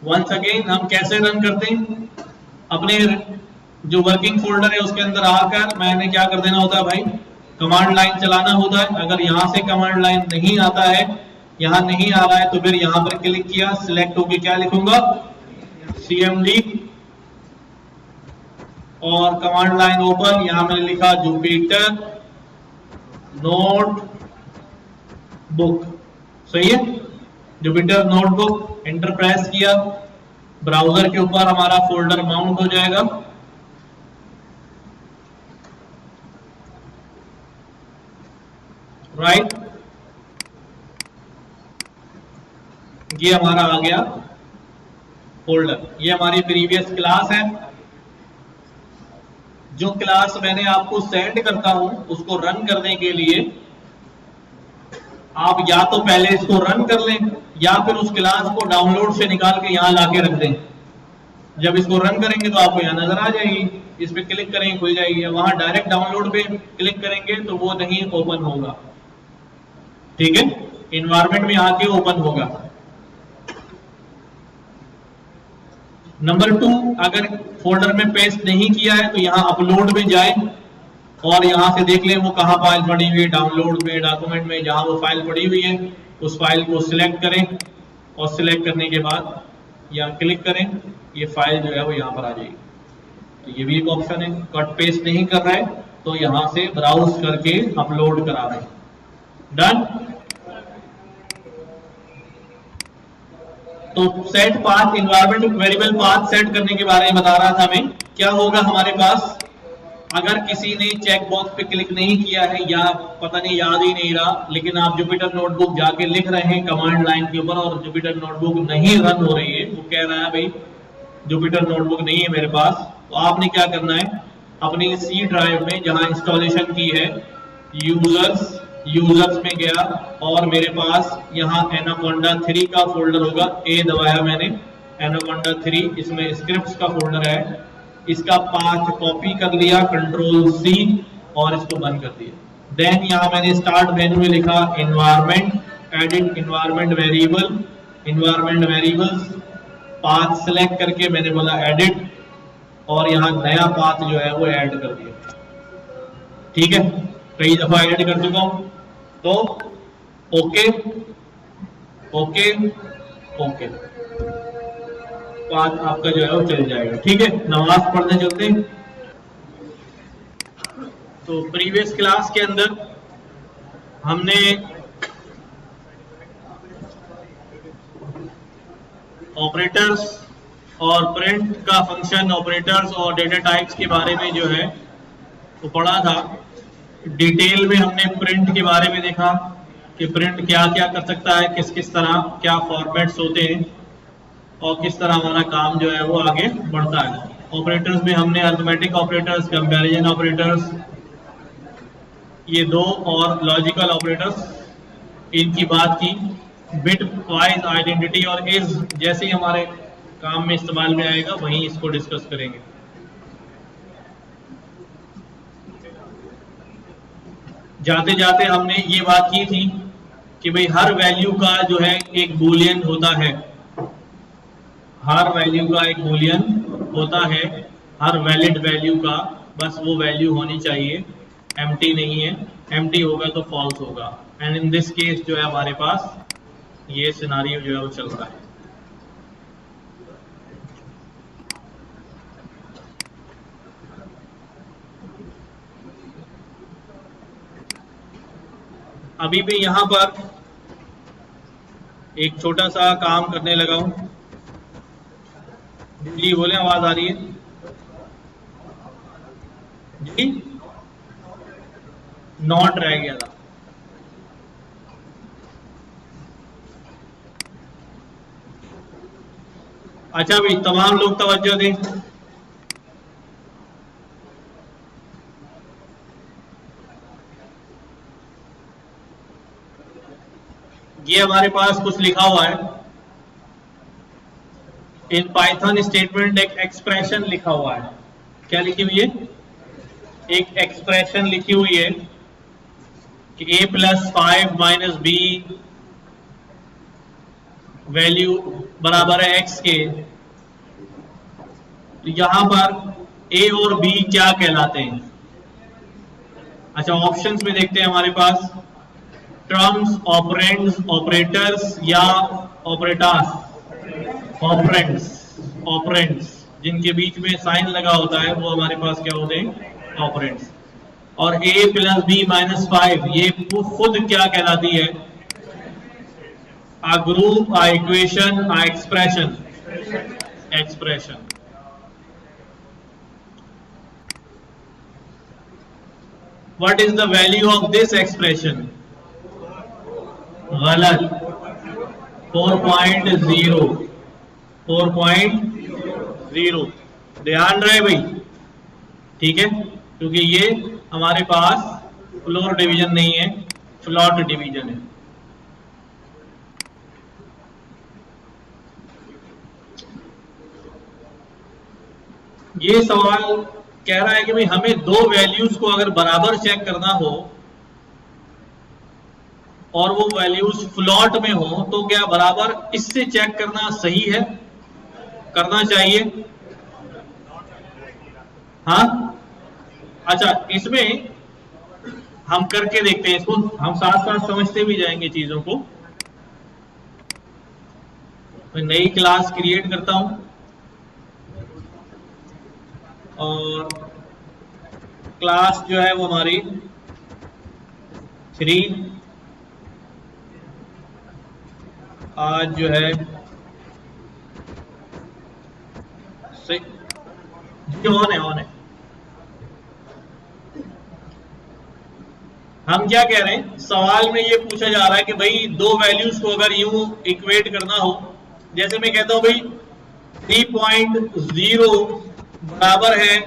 Once again हम कैसे run करते हैं, अपने जो वर्किंग फोल्डर है उसके अंदर आकर मैंने क्या कर देना होता है भाई, कमांड लाइन चलाना होता है। अगर यहां से कमांड लाइन नहीं आता है, यहां नहीं आ रहा है, तो फिर यहां पर क्लिक किया, सिलेक्ट होके क्या लिखूंगा, cmd, और कमांड लाइन ओपन, यहां मैंने लिखा जुपिटर नोटबुक, सही है, जुपिटर नोटबुक, एंटर प्रेस किया, ब्राउजर के ऊपर हमारा फोल्डर माउंट हो जाएगा। राइट, ये हमारा आ गया फोल्डर। ये हमारी प्रीवियस क्लास है। जो क्लास मैंने आपको सेंड करता हूं उसको रन करने के लिए आप या तो पहले इसको रन कर लें या फिर उस क्लास को डाउनलोड से निकाल के यहां लाके रख दें। जब इसको रन करेंगे तो आपको यहां नजर आ जाएगी, इस पे क्लिक करेंगे खुल जाएगी। वहां डायरेक्ट डाउनलोड पे क्लिक करेंगे तो वो नहीं ओपन होगा, ठीक है, इन्वायरमेंट में आके ओपन होगा। नंबर 2, अगर फोल्डर में पेस्ट नहीं किया है तो यहां अपलोड में जाए और यहां से देख लें वो कहां फाइल पड़ी हुई है, डाउनलोड में, डॉक्यूमेंट में, जहां वो फाइल पड़ी हुई है उस फाइल को सिलेक्ट करें और सिलेक्ट करने के बाद यहां क्लिक करें, ये फाइल जो है वो यहां पर आ जाएगी। तो ये भी एक ऑप्शन है। कट पेस्ट नहीं कर रहा है तो यहां से ब्राउज करके अपलोड करा रहे हैं। डन। तो set path, environment variable path set करने के बारे में बता रहा था मैं। क्या होगा हमारे पास, अगर किसी ने चेक बॉक्स पे क्लिक नहीं किया है या पता नहीं याद ही नहीं रहा, लेकिन आप जुपिटर नोटबुक जाके लिख रहे हैं कमांड लाइन के ऊपर और जुपिटर नोटबुक नहीं रन हो रही है, वो कह रहा है भाई जुपिटर नोटबुक नहीं है मेरे पास, तो आपने क्या करना है, अपनी सी ड्राइव में जहां इंस्टॉलेशन की है, यूजर्स में गया और मेरे पास यहाँ एनाकोंडा 3 का फोल्डर होगा, ए दबाया मैंने, एनाकोंडा 3, इसमें स्क्रिप्ट्स का फोल्डर है, इसका पाथ कॉपी कर लिया, कंट्रोल सी, और इसको बंद कर दिया। देन यहाँ मैंने स्टार्ट मेनू में लिखा environment, edit environment variables, path select करके मैंने बोला एडिट, और यहाँ नया पाथ जो है वो ऐड कर दिया। ठीक है, कई दफा ऐड कर चुका हूं, तो ओके ओके ओके, पाथ आपका जो है वो चल जाएगा। ठीक है, नमाज पढ़ने चलते हैं। तो प्रीवियस क्लास के अंदर हमने ऑपरेटर्स और प्रिंट का फंक्शन, ऑपरेटर्स और डेटा टाइप्स के बारे में जो है वो पढ़ा था। डिटेल में हमने प्रिंट के बारे में देखा कि प्रिंट क्या क्या कर सकता है, किस किस तरह क्या फॉर्मेट्स होते हैं और किस तरह हमारा काम जो है वो आगे बढ़ता है। ऑपरेटर्स में हमने अरिथमेटिक ऑपरेटर्स, कंपैरिजन ऑपरेटर्स, ये दो, और लॉजिकल ऑपरेटर्स, इनकी बात की। बिट वाइज आइडेंटिटी और इज जैसे ही हमारे काम में इस्तेमाल में आएगा वहीं इसको डिस्कस करेंगे। जाते जाते हमने ये बात की थी कि भाई हर वैल्यू का जो है एक बूलियन होता है, हर वैल्यू का एक बूलियन होता है, हर वैलिड वैल्यू का, बस वो वैल्यू होनी चाहिए, एम्प्टी नहीं है, एम्प्टी होगा तो फॉल्स होगा। एंड इन दिस केस जो है हमारे पास ये सिनारियो जो है वो चल रहा है। अभी भी यहां पर एक छोटा सा काम करने लगा हूं। जी बोले, आवाज आ रही है जी? नॉट रह गया था। अच्छा भाई, तमाम लोग तवज्जो दें। ये हमारे पास कुछ लिखा हुआ है इन पाइथन स्टेटमेंट, एक एक्सप्रेशन लिखा हुआ है। क्या लिखी हुई है? एक एक्सप्रेशन लिखी हुई है कि a + 5 - b वैल्यू बराबर है x के, तो यहां पर a और b क्या कहलाते हैं? अच्छा, ऑप्शंस में देखते हैं हमारे पास टर्म्स, ऑपरेंड्स, ऑपरेटर्स या ऑपरेटर्स। ऑपरेंड्स जिनके बीच में साइन लगा होता है वो हमारे पास क्या होते हैं? ऑपरेंड्स। और a प्लस b माइनस 5 ये खुद क्या कहलाती है? A group, a equation, a expression. What is the value of this expression? गलत, 4.0। ध्यान रहे भाई, ठीक है, क्योंकि ये हमारे पास फ्लोर डिवीजन नहीं है, फ्लॉट डिवीजन है। ये सवाल कह रहा है कि भाई हमें दो वैल्यूज को अगर बराबर चेक करना हो और वो वैल्यूज फ्लॉट में हो तो क्या बराबर इससे चेक करना सही है, करना चाहिए? हाँ, अच्छा, इसमें हम करके देखते हैं, इसको हम साथ साथ समझते भी जाएंगे चीजों को। मैं नई क्लास क्रिएट करता हूं और क्लास जो है वो हमारी 3 आज जो है ऑन है। हम क्या कह रहे हैं, सवाल में ये पूछा जा रहा है कि भाई दो वैल्यूज को अगर यूं इक्वेट करना हो, जैसे मैं कहता हूं भाई 3.0 बराबर है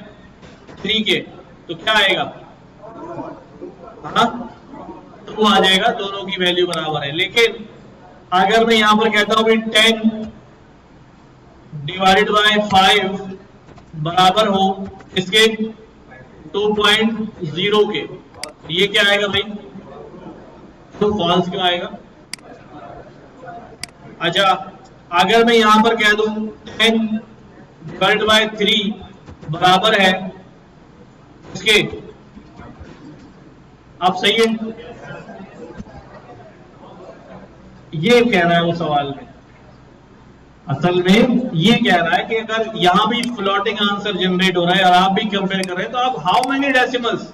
3 के, तो क्या आएगा? हाँ, ट्रू आ जाएगा, दोनों की वैल्यू बराबर है। लेकिन अगर मैं यहां पर कहता हूं भाई 10 डिवाइडेड बाय 5 बराबर हो इसके 2.0 के, ये क्या आएगा भाई? तो फॉल्स क्यों आएगा? अच्छा, अगर मैं यहां पर कह दूं 10 डिवाइडेड बाय 3 बराबर है इसके, अब सही है? ये कह रहा है वो सवाल में, असल में ये कह रहा है कि अगर यहां भी फ्लोटिंग आंसर जनरेट हो रहा है और आप भी कंपेयर कर रहे हैं, तो आप हाउ मेनी डेसिमल्स,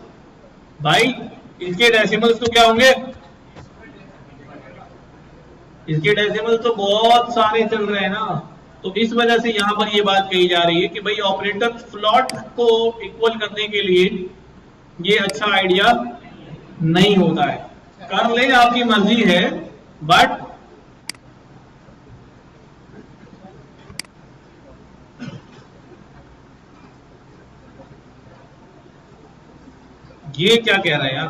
भाई इसके डेसिमल्स तो क्या होंगे? इसके डेसिमल्स तो बहुत सारे चल रहे हैं ना, तो इस वजह से यहां पर ये बात कही जा रही है कि भाई ऑपरेटर फ्लॉट को इक्वल करने के लिए ये अच्छा आइडिया नहीं होता है। कर ले, आपकी मर्जी है, बट ये क्या कह रहा है यार?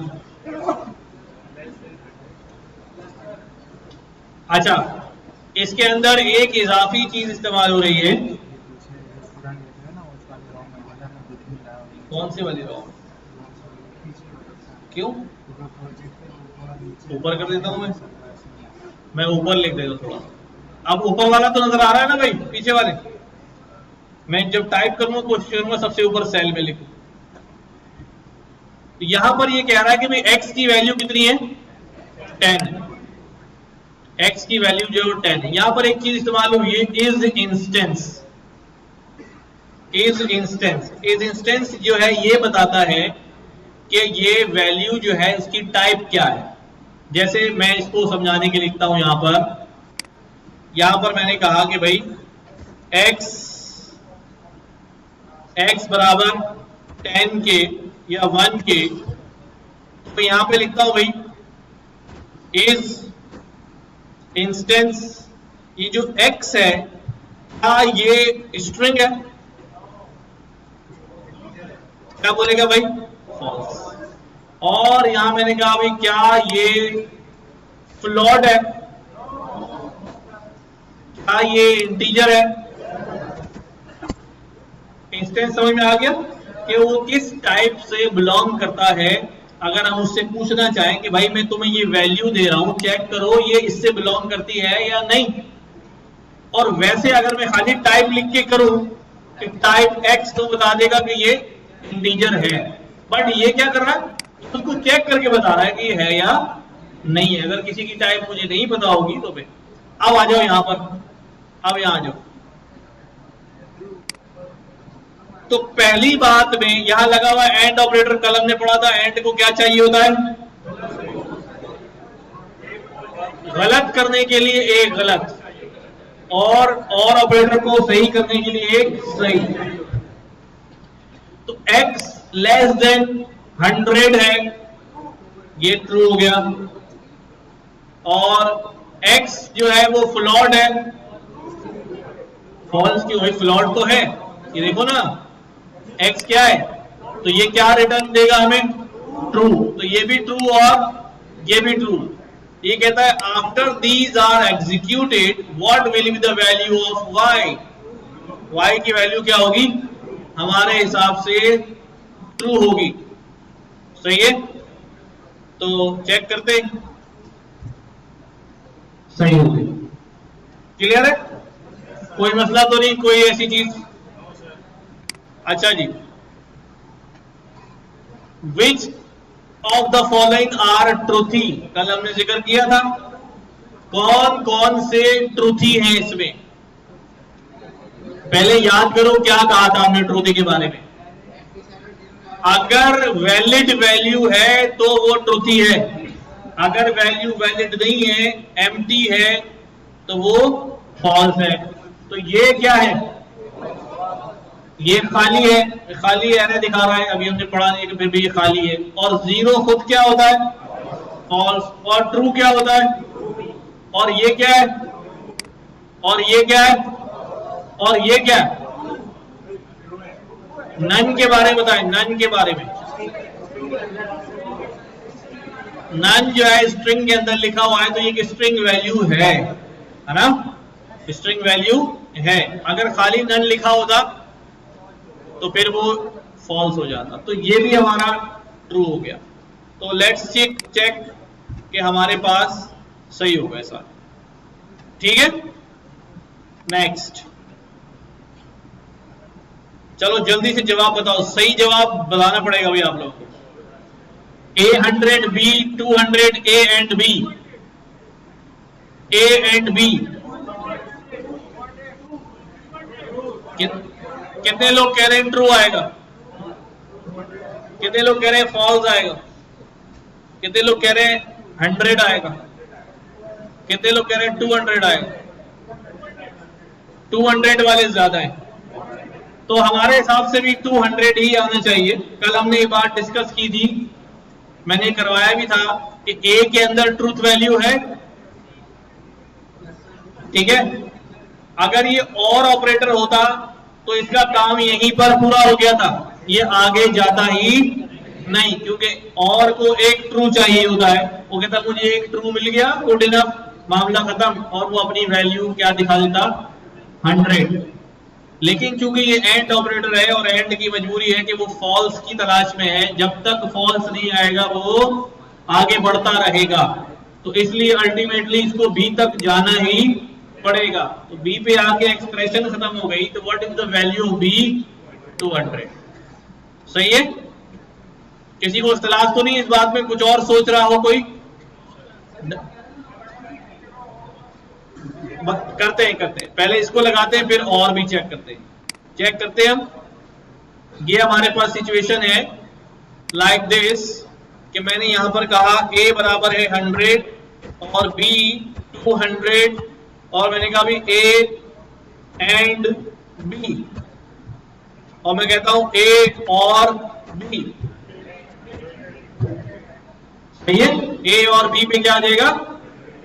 अच्छा, इसके अंदर एक इजाफी चीज इस्तेमाल हो रही है। कौन सी वाली रॉ? क्यों ऊपर कर देता हूं मैं ऊपर लिख देता हूं थोड़ा। अब ऊपर वाला तो नजर आ रहा है ना भाई, पीछे वाले मैं जब टाइप करूंगा कोशिश करूंगा सबसे ऊपर सेल में लिखूं। तो यहां पर ये कह रहा है कि भाई x की वैल्यू कितनी है? 10। x की वैल्यू जो 10 है। यहां पर एक चीज इस्तेमाल हुई है, इज इंस्टेंस। इज इंस्टेंस जो है ये बताता है कि ये वैल्यू जो है इसकी टाइप क्या है। जैसे मैं इसको समझाने के लिए लिखता हूं, यहां पर मैंने कहा कि भाई x बराबर 10 के या 1 के, तो यहां पे लिखता हूं भाई इज इंस्टेंस, ये जो x है क्या ये स्ट्रिंग है? क्या बोलेगा भाई? फॉल्स। और यहां मैंने कहा भाई क्या ये फ्लोट है? क्या ये इंटीजर है? इंस्टेंस समझ में आ गया कि वो किस टाइप से बिलोंग करता है। अगर हम उससे पूछना चाहें कि भाई मैं तुम्हें ये वैल्यू दे रहा हूं, चेक करो ये इससे बिलोंग करती है या नहीं, और वैसे अगर मैं खाली टाइप लिख के करूं कि टाइप x तो बता देगा कि ये इंटीजर है, बट ये क्या कर रहा है, उसको चेक करके बता रहा है कि ये है या नहीं है। अगर किसी की टाइप मुझे नहीं पता होगी तो फिर अब आ जाओ यहां पर, अब यहां आ जाओ। तो पहली बात में यहां लगा हुआ एंड ऑपरेटर, कल हमने पढ़ा था एंड को क्या चाहिए होता है, गलत करने के लिए एक गलत और ऑपरेटर को सही करने के लिए एक सही। तो x लेस देन 100 है, ये ट्रू हो गया, और x जो है वो फ्लॉट है, फॉल्स क्यों है, फ्लॉट तो है, ये देखो ना x क्या है, तो ये क्या रिटर्न देगा हमें, ट्रू, तो ये भी ट्रू और ये भी ट्रू। ये कहता है after these are executed what will be the value of y, y की वैल्यू क्या होगी, हमारे हिसाब से ट्रू होगी। सही है, तो चेक करते हैं, सही हो गई। क्लियर है, कोई मसला तो नहीं, कोई ऐसी चीज। अच्छा जी, which of the following are truthy, कल हमने जिक्र किया था कौन कौन से ट्रूथी हैं इसमें। पहले याद करो क्या कहा था हमने ट्रूथी के बारे में, अगर वैलिड वैल्यू है तो वो ट्रूथी है, अगर वैल्यू वैलिड नहीं है, एम्प्टी है, तो वो फॉल्स है। तो ये क्या है, ये खाली है, खाली एरे दिखा रहा है, अभी हमने पढ़ा नहीं कि फिर भी ये खाली है। और जीरो खुद क्या होता है, फॉल्स, और ट्रू क्या होता है, और ये क्या है, और ये क्या है, और ये क्या है, नन के बारे में बताएं, नन के बारे में। नन जो है स्ट्रिंग के अंदर लिखा हुआ है, तो ये स्ट्रिंग वैल्यू है ना, स्ट्रिंग वैल्यू है। अगर खाली नन लिखा होता तो फिर वो फॉल्स हो जाता, तो ये भी हमारा ट्रू हो गया। तो लेट्स चेक कि हमारे पास सही होगा ऐसा, ठीक है। नेक्स्ट, चलो जल्दी से जवाब बताओ, सही जवाब बताना पड़ेगा भाई आप लोगों को। A100 B 200 A and B, A and B, कितने लोग कह रहे हैं ट्रू आएगा, कितने लोग कह रहे हैं फॉल्स आएगा, कितने लोग कह रहे हैं 100 आएगा, कितने लोग कह रहे हैं 200 आएगा। 200 वाले ज्यादा हैं, तो हमारे हिसाब से भी 200 ही आना चाहिए। कल हमने ये बात डिस्कस की थी, मैंने करवाया भी था कि A के अंदर ट्रूथ वैल्यू है, ठीक है। अगर ये और ऑपरेटर होता तो इसका काम यहीं पर पूरा हो गया था, ये आगे जाता ही नहीं, क्योंकि और को एक ट्रू चाहिए होता है। वो कहता मुझे एक ट्रू मिल गया, गुड इनफ, मामला खत्म, और वो अपनी वैल्यू क्या दिखा देता, 100। लेकिन चूंकि ये एंड ऑपरेटर है और एंड की मजबूरी है कि वो फॉल्स की तलाश में है, जब तक फॉल्स नहीं आएगा वो आगे बढ़ता रहेगा, तो इसलिए अल्टीमेटली इसको बी तक जाना ही पड़ेगा। तो बी पे आके एक्सप्रेशन खत्म हो गई, तो what is the value of b, 200। सही है, किसी को इख्तिलाफ तो नहीं इस बात में, कुछ और सोच रहा हो कोई, करते हैं पहले इसको लगाते हैं, फिर और भी चेक करते हैं हम। ये हमारे पास सिचुएशन है लाइक दिस कि मैंने यहां पर कहा A बराबर है 100 और B 200, और मैंने कहा भी A एंड B, और मैं कहता हूं A और B, सही है। A और B पे क्या आ जाएगा,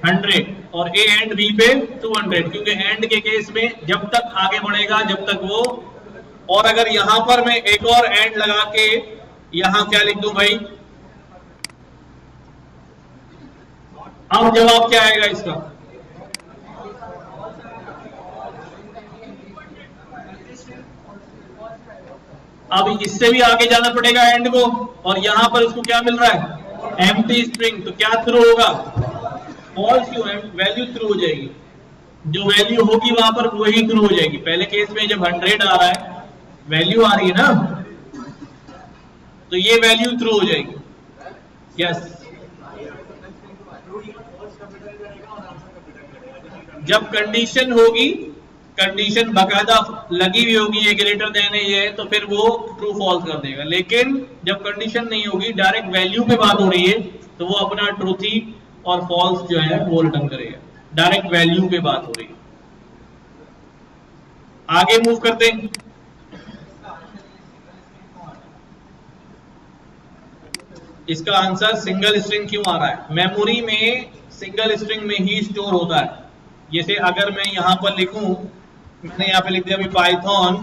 100, और A एंड B पे 200, क्योंकि एंड के केस में जब तक आगे बढ़ेगा जब तक वो। और अगर यहां पर मैं एक और एंड लगा के यहां क्या लिख दूं भाई, अब जवाब क्या आएगा इसका, अब इससे भी आगे जाना पड़ेगा एंड को, और यहां पर उसको क्या मिल रहा है, एम्प्टी स्ट्रिंग, तो क्या थ्रू होगा, फॉल्स, क्यों, वैल्यू थ्रू हो जाएगी। जो वैल्यू होगी वहां पर वही ट्रू हो जाएगी। पहले केस में जब 100 आ रहा है, वैल्यू आ रही है ना, तो ये वैल्यू ट्रू हो जाएगी। यस, जब कंडीशन होगी, कंडीशन बकायदा लगी हुई होगी ये ग्रेटर देन है ये, तो फिर वो ट्रू फॉल्स कर देगा। लेकिन जब कंडीशन नहीं होगी, डायरेक्ट वैल्यू पे बात हो रही है, तो वो अपना ट्रूथी और फॉल्स जो है वो रिटर्न करेगा। डायरेक्ट वैल्यू पे बात हो रही है। आगे मूव करते हैं। इसका आंसर सिंगल स्ट्रिंग क्यों आ रहा है? मेमोरी में सिंगल स्ट्रिंग में ही स्टोर होता है। जैसे अगर मैं यहां पर लिखूं, मैंने यहां पे लिख दिया अभी पाइथन,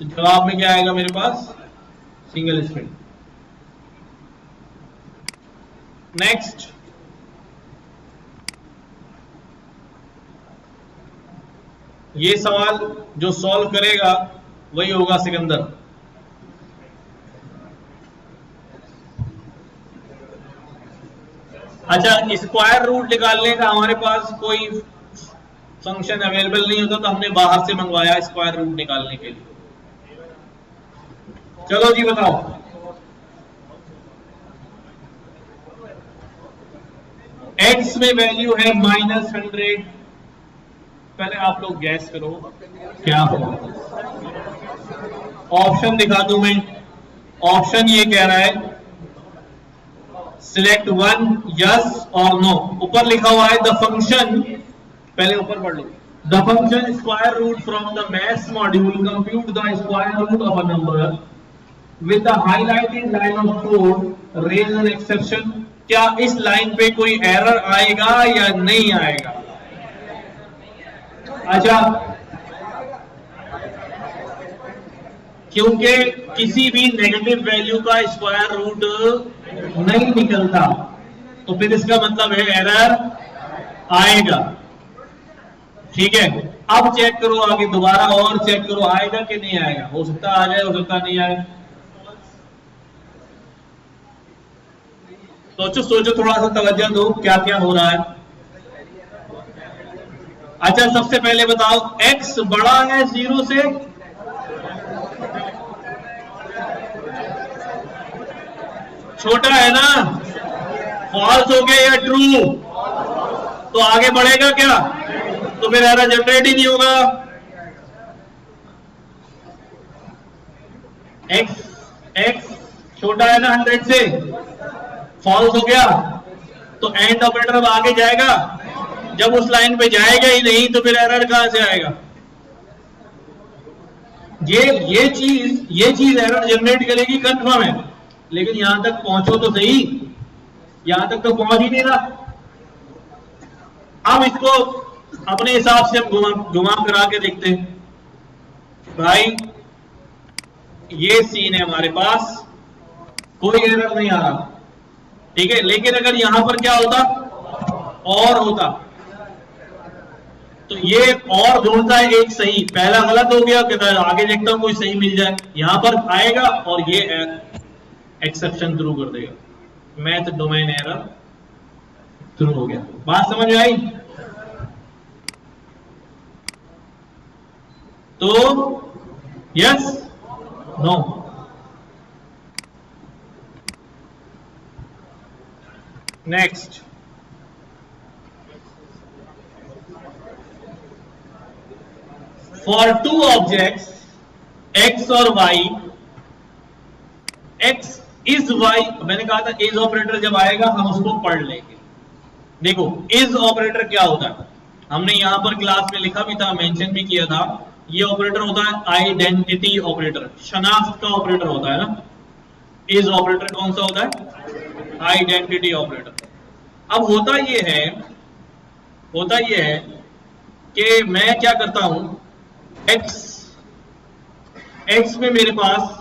तो जवाब में क्या आएगा मेरे पास? Single string. नेक्स्ट, ये सवाल जो सॉल्व करेगा वही होगा सिकंदर। अच्छा, स्क्वायर रूट निकालने का हमारे पास कोई फंक्शन अवेलेबल नहीं होता, तो हमने बाहर से मंगवाया स्क्वायर रूट निकालने के लिए। चलो जी बताओ, x में वैल्यू है -100। पहले आप लोग गैस करो क्या होगा। ऑप्शन दिखा दूं मैं। ऑप्शन ये कह रहा है सिलेक्ट 1 यस और नो। ऊपर लिखा हुआ है द फंक्शन, पहले ऊपर पढ़ लो, the function square root from the maths module compute the square root of a number with the highlighted line of code raise an exception. क्या इस लाइन पे कोई एरर आएगा या नहीं आएगा? अच्छा, क्योंकि किसी भी नेगेटिव वैल्यू का स्क्वायर रूट नहीं निकलता, तो फिर इसका मतलब है एरर आएगा। ठीक है, अब चेक करो आगे, दोबारा और चेक करो आएगा कि नहीं आएगा। हो सकता आ जाए, हो सकता नहीं आए। सोचो सोचो, थोड़ा सा तवज्जो दो, क्या क्या हो रहा है। अच्छा, सबसे पहले बताओ x बड़ा है 0 से? छोटा है ना? फॉल्स हो गया या ट्रू? तो आगे बढ़ेगा क्या? तो फिर एरर जनरेट ही नहीं होगा। x छोटा है ना 100 से, फॉल्स हो गया, तो एंड ऑपरेटर अब आगे जाएगा। जब उस लाइन पे जाएगा ही नहीं, तो फिर एरर कहां से आएगा? ये चीज एरर जनरेट करेगी, कंफर्म है। लेकिन यहां तक पहुंचो तो सही, यहां तक तो पहुंच ही नहीं रहा। अब इसको अपने हिसाब से हम घुमा करा के देखते हैं। भाई ये सीन है हमारे पास, कोई एरर नहीं आ रहा, ठीक है। लेकिन अगर यहां पर क्या होता, और होता, तो ये और ढूंढता है एक सही, पहला गलत हो गया, कहता है आगे देखता हूं कोई सही मिल जाए। यहां पर आएगा और ये एक्सेप्शन थ्रू कर देगा, मैथ डोमेन एरर थ्रू हो गया। बात समझ में आई? तो yes, no. Next, for two objects x और y, x इज y, मैंने कहा था इज ऑपरेटर जब आएगा हम उसको पढ़ लेंगे। देखो इज ऑपरेटर क्या होता है, हमने यहां पर क्लास में लिखा भी था, मेंशन भी किया था। ये ऑपरेटर होता है आइडेंटिटी ऑपरेटर, शनाख्त का ऑपरेटर होता है ना। इज ऑपरेटर कौन सा होता है? Identity operator. अब होता ये है कि मैं क्या करता हूं, x में मेरे पास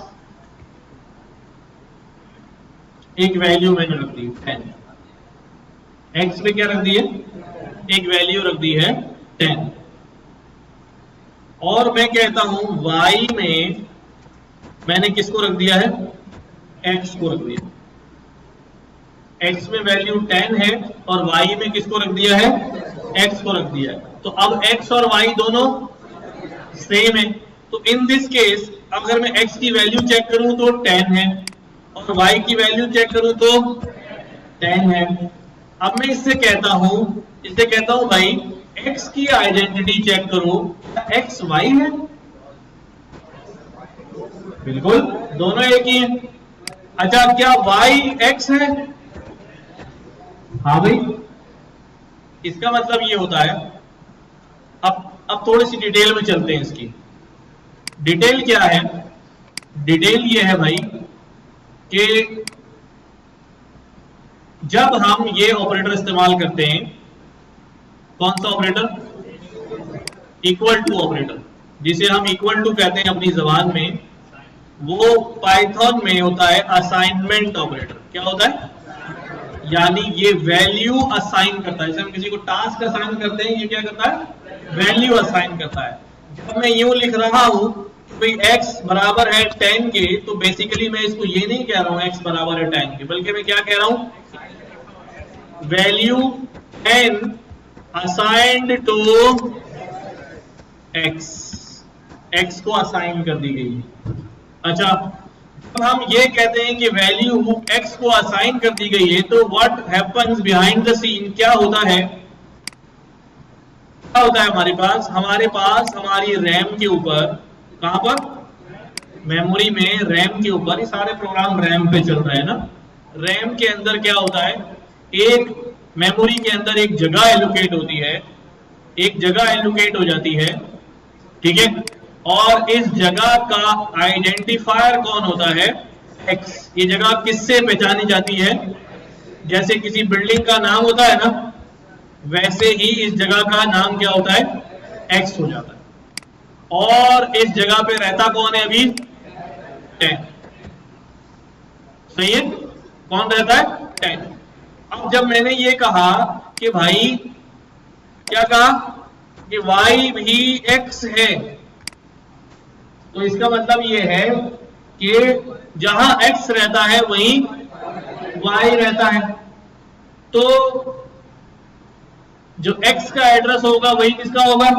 एक वैल्यू मैंने रख दी 10। x में क्या रख दी है? एक वैल्यू रख दी है 10। और मैं कहता हूं y में मैंने किसको रख दिया है? x को रख दिया। x में वैल्यू 10 है और y में किसको रख दिया है, x को रख दिया है। तो अब x और y दोनों सेम है, तो इन दिस केस अगर मैं x की वैल्यू चेक करूं तो 10 है और y की वैल्यू चेक करूं तो 10 है। अब मैं इससे कहता हूं भाई x की आइडेंटिटी चेक करो, x y है, बिल्कुल दोनों एक ही है। अच्छा क्या y x है, हाँ भाई, इसका मतलब ये होता है। अब थोड़ी सी डिटेल में चलते हैं। इसकी डिटेल क्या है, डिटेल ये है भाई कि जब हम ये ऑपरेटर इस्तेमाल करते हैं, कौन सा ऑपरेटर, इक्वल टू ऑपरेटर, जिसे हम इक्वल टू कहते हैं अपनी जबान में, वो पाइथन में होता है असाइनमेंट ऑपरेटर। क्या होता है, यानी ये वैल्यू असाइन करता है। जैसे हम किसी को टास्क असाइन करते हैं, ये क्या करता है, वैल्यू असाइन करता है। जब मैं यूं लिख रहा हूं भाई x बराबर है 10 के, तो बेसिकली मैं इसको ये नहीं कह रहा हूं x बराबर है 10 के, बल्कि मैं क्या कह रहा हूं, वैल्यू 10 असाइंड टू x को असाइन कर दी गई। अच्छा जब हम ये कहते हैं कि वैल्यू x को असाइन कर दी गई है, तो what happens behind the scene, क्या होता है, हमारे पास हमारी रैम के ऊपर, कहां पर, मेमोरी में रैम के ऊपर, ये सारे प्रोग्राम रैम पे चल रहे हैं ना। रैम के अंदर क्या होता है, एक मेमोरी के अंदर एक जगह एलोकेट होती है, एक जगह एलोकेट हो जाती है, ठीक है, और इस जगह का आइडेंटिफायर कौन होता है, x। ये जगह किससे पहचानी जाती है, जैसे किसी बिल्डिंग का नाम होता है ना, वैसे ही इस जगह का नाम क्या होता है, x हो जाता है। और इस जगह पे रहता कौन है अभी, 10, सही है, कौन रहता है, 10। अब जब मैंने ये कहा कि भाई, क्या कहा कि y भी x है, तो इसका मतलब ये है कि जहां x रहता है वहीं y रहता है, तो जो x का एड्रेस होगा वही किसका होगा,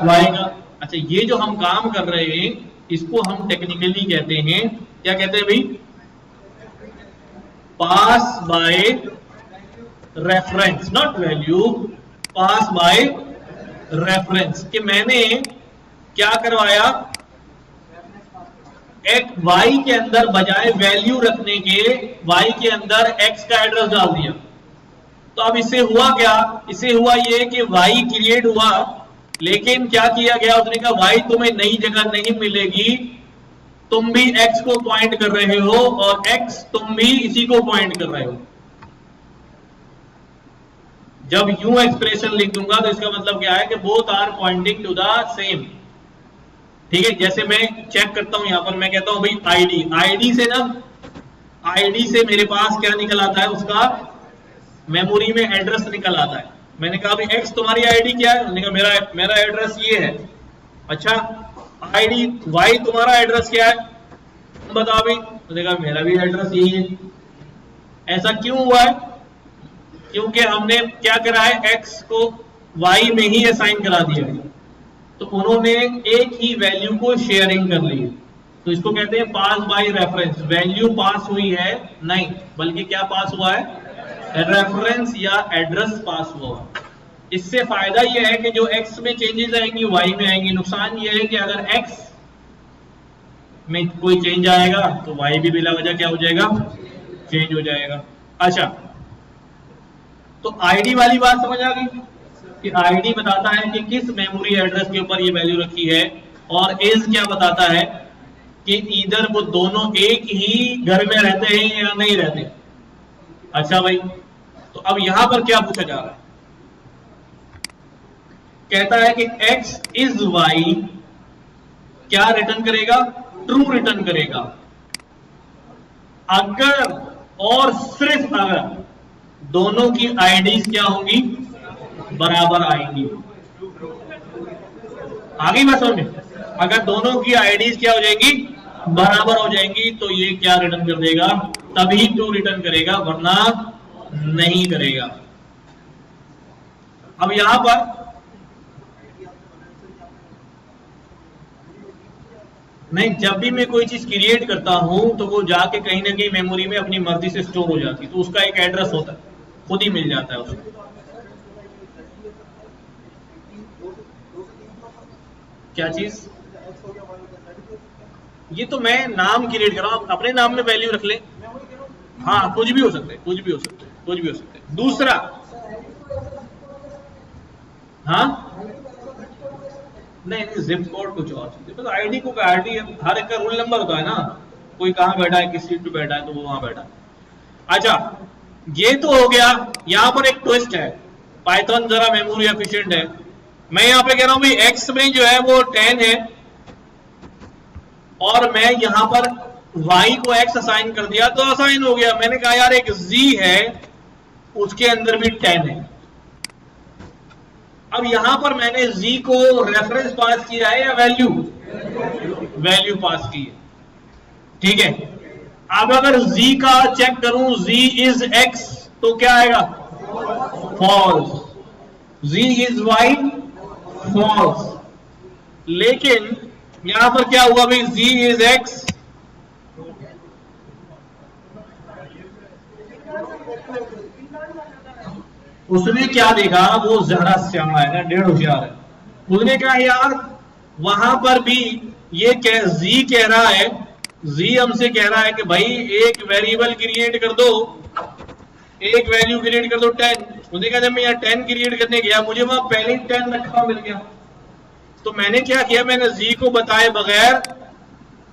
y का। अच्छा ये जो हम काम कर रहे हैं इसको हम टेक्निकली कहते हैं, क्या कहते हैं भाई, pass by reference, not value, pass by reference. कि मैंने क्या करवाया, एक y के अंदर बजाय वैल्यू रखने के y के अंदर x का एड्रेस डाल दिया। तो अब इससे हुआ क्या, इससे हुआ ये कि y क्रिएट हुआ, लेकिन क्या किया गया, उसने कहा y तुम्हें नई जगह नहीं मिलेगी, तुम भी x को पॉइंट कर रहे हो और x तुम भी इसी को पॉइंट कर रहे हो। जब यूं एक्सप्रेशन लिख दूंगा तो इसका मतलब क्या है कि both are pointing to the same, ठीक है। जैसे मैं चेक करता हूं, यहां पर मैं कहता हूं भाई आईडी से ना, आईडी से मेरे पास क्या निकल आता है, उसका मेमोरी में एड्रेस निकल आता है। मैंने कहा भाई x तुम्हारी आईडी क्या है, उन्होंने कहा मेरा एड्रेस ये है। अच्छा आईडी y तुम्हारा एड्रेस क्या है, तुम बताओ भाई, उन्होंने कहा मेरा भी एड्रेस यही है। ऐसा क्यों हुआ है, क्योंकि हमने क्या करा है, x को y में ही असाइन करा दिया है, तो उन्होंने एक ही वैल्यू को शेयरिंग कर ली है। तो इसको कहते हैं पास बाय रेफरेंस। वैल्यू पास हुई है नहीं, बल्कि क्या पास हुआ है, रेफरेंस या एड्रेस पास हुआ। इससे फायदा यह है कि जो x में चेंजेस आएंगी y में आएंगी। नुकसान यह है कि अगर x में कोई चेंज आएगा तो y भी बिला वजह क्या हो जाएगा, चेंज हो जाएगा। अच्छा तो आईडी वाली बात समझ आ गई कि आईडी बताता है कि किस मेमोरी एड्रेस के ऊपर ये वैल्यू रखी है, और एज क्या बताता है कि इधर वो दोनों एक ही घर में रहते हैं या नहीं रहते। अच्छा भाई, तो अब यहां पर क्या पूछा जा रहा है, कहता है कि x इज y, क्या रिटर्न करेगा, ट्रू रिटर्न करेगा अगर और सिर्फ अगर दोनों की आईडीज क्या होंगी, बराबर आएंगी। आगे बात समझ में, अगर दोनों की आईडीज क्या हो जाएंगी, बराबर हो जाएंगी, तो ये क्या रिटर्न कर देगा, तभी ट्रू रिटर्न करेगा, वरना नहीं करेगा। अब यहां पर नहीं, जब भी मैं कोई चीज क्रिएट करता हूं तो वो जाके कहीं ना कहीं मेमोरी में अपनी मर्जी से स्टोर हो जाती है, तो उसका एक एड्रेस होता है, खुद ही मिल जाता है उसको। क्या चीज? ये तो मैं नाम क्रिएट कर रहा हूं, अपने नाम में वैल्यू रख ले। हाँ, कुछ भी हो सकते हैं, कुछ भी हो सकते हैं, कुछ भी हो सकते हैं। दूसरा, हाँ नहीं, जिप कोड कुछ और चीज, तो आईडी को आईडी हर एक का रूल नंबर होता है ना, कोई कहाँ बैठा है, किस सीट पे बैठा है, तो वो वहां बैठा। अच्छा, ये तो हो गया। यहां पर एक ट्विस्ट है, पाइथन जरा मेमोरी एफिशिएंट है। मैं यहां पे कह रहा हूं भाई एक्स में जो है वो 10 है, और मैं यहां पर y को x असाइन कर दिया तो असाइन हो गया। मैंने कहा यार एक z है, उसके अंदर भी 10 है। अब यहां पर मैंने z को रेफरेंस पास किया है या वैल्यू? वैल्यू पास की है, ठीक है। अब अगर z का चेक करूं, z इज x, तो क्या आएगा? False. z is y, false. लेकिन यहां पर क्या हुआ भाई? z इज x, उसने क्या देखा, वो ज्यादा श्यामा है ना, डेढ़ होशियार है। उसने कहा यार वहां पर भी ये जी कह रहा है, जी हमसे कह रहा है कि भाई एक वेरिएबल क्रिएट कर दो, एक वैल्यू क्रिएट कर दो 10। उसने कहा जब मैं यहाँ 10 क्रिएट करने गया, मुझे वहां पहले ही 10 रखा मिल गया। तो मैंने क्या किया, मैंने जी को बताए बगैर,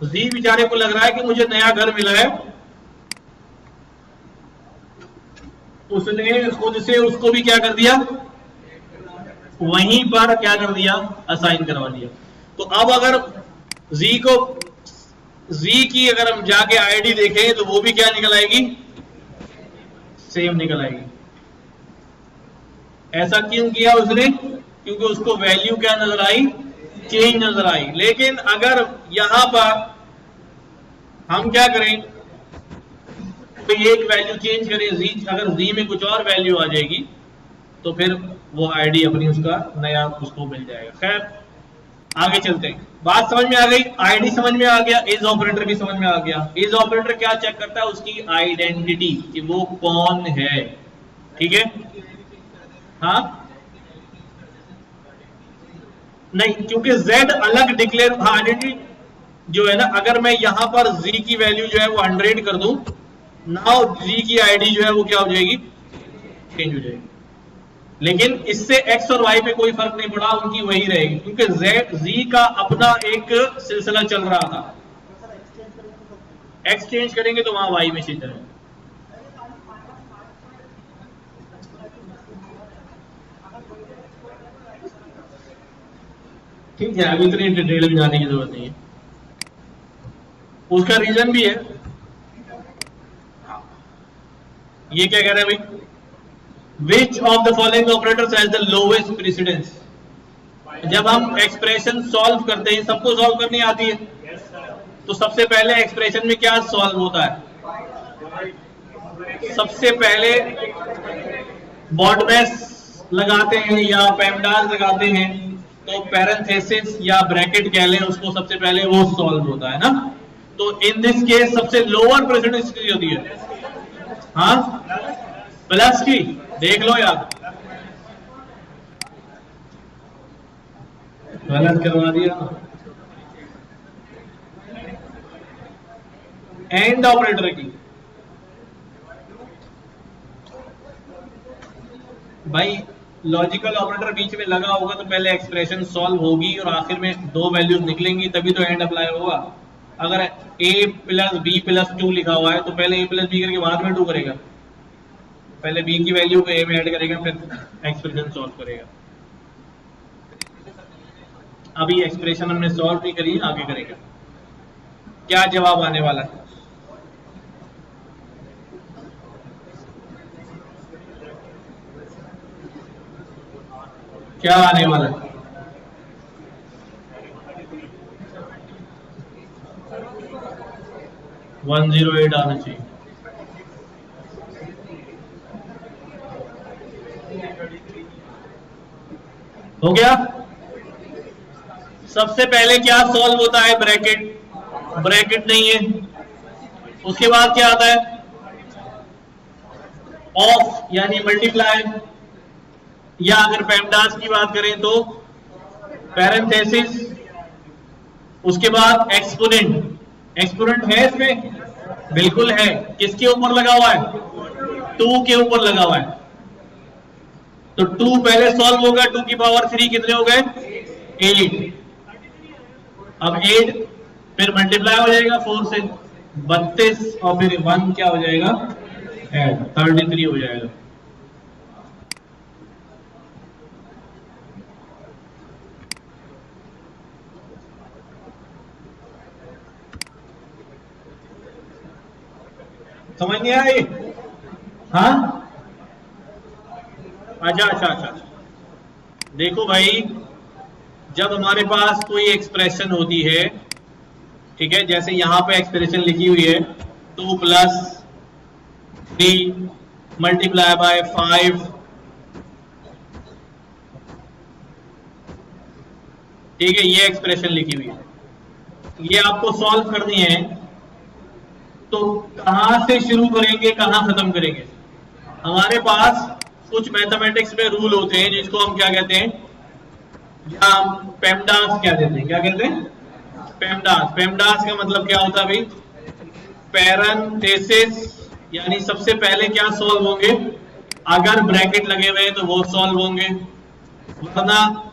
जी बेचारे को लग रहा है कि मुझे नया घर मिला है, उसने खुद से उसको भी क्या कर दिया, वहीं पर क्या कर दिया, असाइन करवा दिया। तो अब अगर z को, z की अगर हम जाके आईडी देखें तो वो भी क्या निकल आएगी, सेम निकल आएगी। ऐसा क्यों किया उसने? क्योंकि उसको वैल्यू क्या नजर आई, चेंज नजर आई। लेकिन अगर यहां पर हम क्या करें, तो एक वैल्यू चेंज करें z, अगर z में कुछ और वैल्यू आ जाएगी तो फिर वो आईडी अपनी उसका नया उसको मिल जाएगा। खैर आगे चलते हैं, बात समझ में आ गई, आईडी समझ में आ गया, इज ऑपरेटर भी समझ में आ गया। इज ऑपरेटर क्या चेक करता है? उसकी आइडेंटिटी, कि वो कौन है, ठीक है। हाँ नहीं, क्योंकि z अलग डिक्लेयर, हाँ आइडेंटिटी जो है ना, अगर मैं यहां पर z की वैल्यू जो है वो 100 कर दूं, नाउ z की आईडी जो है वो क्या हो जाएगी, चेंज हो जाएगी। लेकिन इससे x और y पे कोई फर्क नहीं पड़ा, उनकी वही रहेगी, क्योंकि z का अपना एक सिलसिला चल रहा था। x चेंज करेंगे तो वहां y में चेंज करेंगे। ठीक है, अभी इतनी डिटेल में जाने की जरूरत नहीं है, उसका रीजन भी है। ये क्या कह रहा है भाई, विच of the following operators has the lowest precedence. जब हम एक्सप्रेशन सॉल्व करते हैं, सबको सॉल्व करनी आती है, तो सबसे पहले एक्सप्रेशन में क्या सॉल्व होता है, सबसे पहले बॉडमेस लगाते हैं या पेमडास लगाते हैं, तो पैरेंथेसिस या ब्रैकेट कह लें उसको, सबसे पहले वो सॉल्व होता है ना। तो इन दिस केस सबसे लोअर प्रेसिडेंस की होती है, हाँ प्लस की, देख लो यार, गलत करवा दिया। एंड ऑपरेटर की, भाई लॉजिकल ऑपरेटर बीच में लगा होगा तो पहले एक्सप्रेशन सॉल्व होगी और आखिर में दो वैल्यूज निकलेंगी, तभी तो एंड अप्लाई होगा। अगर a प्लस बी प्लस 2 लिखा हुआ है तो पहले a प्लस बी करके बाद में 2 करेगा, पहले b की वैल्यू को a में ऐड करेगा, फिर एक्सप्रेशन सॉल्व करेगा। अभी एक्सप्रेशन हमने सॉल्व नहीं करी, आगे करेगा। क्या जवाब आने वाला है? क्या आने वाला है? $108 आना चाहिए। हो गया। सबसे पहले क्या सॉल्व होता है? ब्रैकेट, ब्रैकेट नहीं है। उसके बाद क्या आता है? ऑफ यानी मल्टीप्लाई, या अगर पेमडास की बात करें तो पैरेंथेसिस, उसके बाद एक्सपोनेंट। एक्सपोनेंट है इसमें? बिल्कुल है। किसके ऊपर लगा हुआ है? 2 के ऊपर लगा हुआ है। तो 2 पहले सॉल्व होगा, 2 की पावर 3 कितने हो गए? 8। अब 8 फिर मल्टीप्लाई हो जाएगा 4 से 32, और फिर 1 क्या हो जाएगा? 33 हो जाएगा। समझ नहीं आया ये? हाँ, अच्छा। देखो भाई, जब हमारे पास कोई एक्सप्रेशन होती है, ठीक है, जैसे यहां पे एक्सप्रेशन लिखी हुई है 2 + 3 मल्टीप्लाई बाय 5, ठीक है, ये एक्सप्रेशन लिखी हुई है, ये आपको सॉल्व करनी है। तो कहां से शुरू करेंगे, कहां खत्म करेंगे? हमारे पास कुछ मैथमेटिक्स में रूल होते हैं जिसको हम क्या कहते हैं, या हम पेमडास क्या देते हैं, क्या कहते हैं? पेमडास। पेमडास का मतलब क्या होता है भाई? पैरेंथेसिस, यानी सबसे पहले क्या सॉल्व होंगे, अगर ब्रैकेट लगे हुए हैं तो वो सॉल्व होंगे, वरना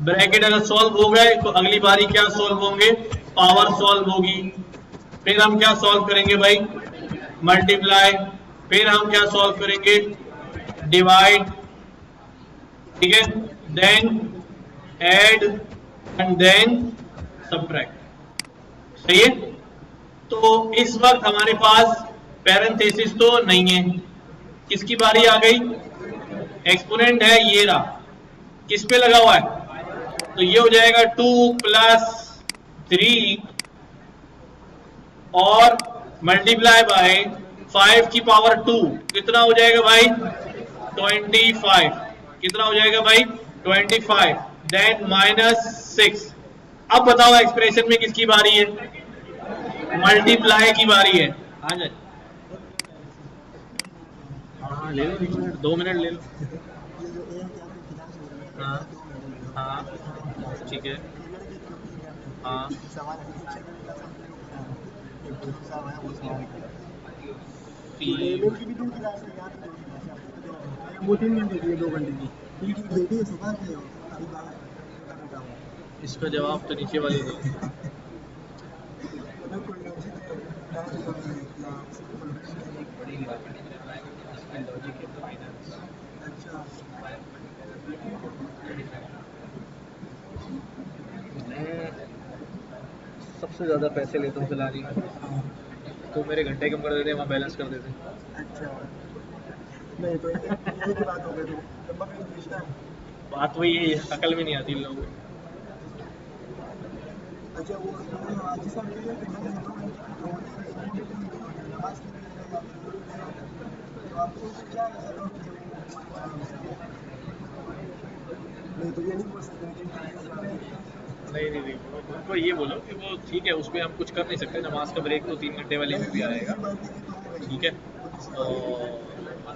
ब्रैकेट अगर सॉल्व हो गए तो अगली बारी क्या सॉल्व होंगे? पावर सॉल्व होगी। फिर हम क्या सॉल्व करेंगे भाई? मल्टीप्लाई। फिर हम क्या सॉल्व करेंगे? डिवाइड, ठीक है, then add and then subtract. सही है? तो इस वक्त हमारे पास पैरेंथेसिस तो नहीं है, किसकी बारी आ गई? एक्सपोनेंट है, ये रहा। किस पे लगा हुआ है? तो ये हो जाएगा 2 + 3 और मल्टीप्लाई बाय 5 की पावर 2, कितना हो जाएगा भाई? 25। कितना हो जाएगा भाई? 25। देन -6। अब बताओ एक्सप्रेशन में किसकी बारी है? मल्टीप्लाई की बारी है। आ जाए, हाँ ले लो, 2 मिनट ले लो। हाँ, ठीक है। हाँ, वो 3 घंटे की, 2 घंटे की इसका जवाब तो नीचे वाली दो। सबसे ज्यादा पैसे लेता हूँ सैलरी में, तो मेरे घंटे कम कर देते, वहाँ बैलेंस कर देते। अच्छा, नहीं तो यही की बात हो गई। तो बात वही है, अकल में नहीं आती लोगों को। अच्छा, वो नहीं तो ये नहीं बोल सकते। नहीं, उनको ये बोलो कि वो ठीक है, उसमें हम कुछ कर नहीं सकते। नमाज का ब्रेक तो 3 घंटे वाली में भी आएगा, ठीक है। तो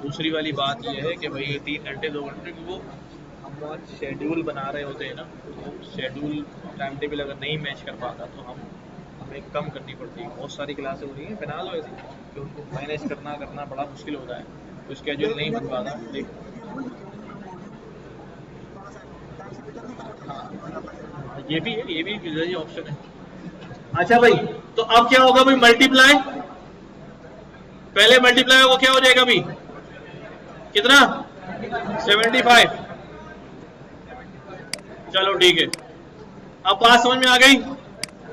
दूसरी वाली बात ये है कि भाई 3 घंटे 2 घंटे की वो हम बहुत शेड्यूल बना रहे होते हैं ना, तो शेड्यूल टाइम टेबल अगर नहीं मैच कर पाता तो हमें कम करनी पड़ती है। बहुत सारी क्लासें हो रही हैं फिलहाल वैसे कि उनको मैनेज करना बड़ा मुश्किल होता है, तो स्केड्यूल नहीं बन पाता। हाँ, ये भी ऑप्शन है। अच्छा भाई, तो अब क्या होगा भाई? मल्टीप्लाई, पहले मल्टीप्लाई होगा, क्या हो जाएगा भाई? कितना? 75। चलो ठीक है, अब बात समझ में आ गई।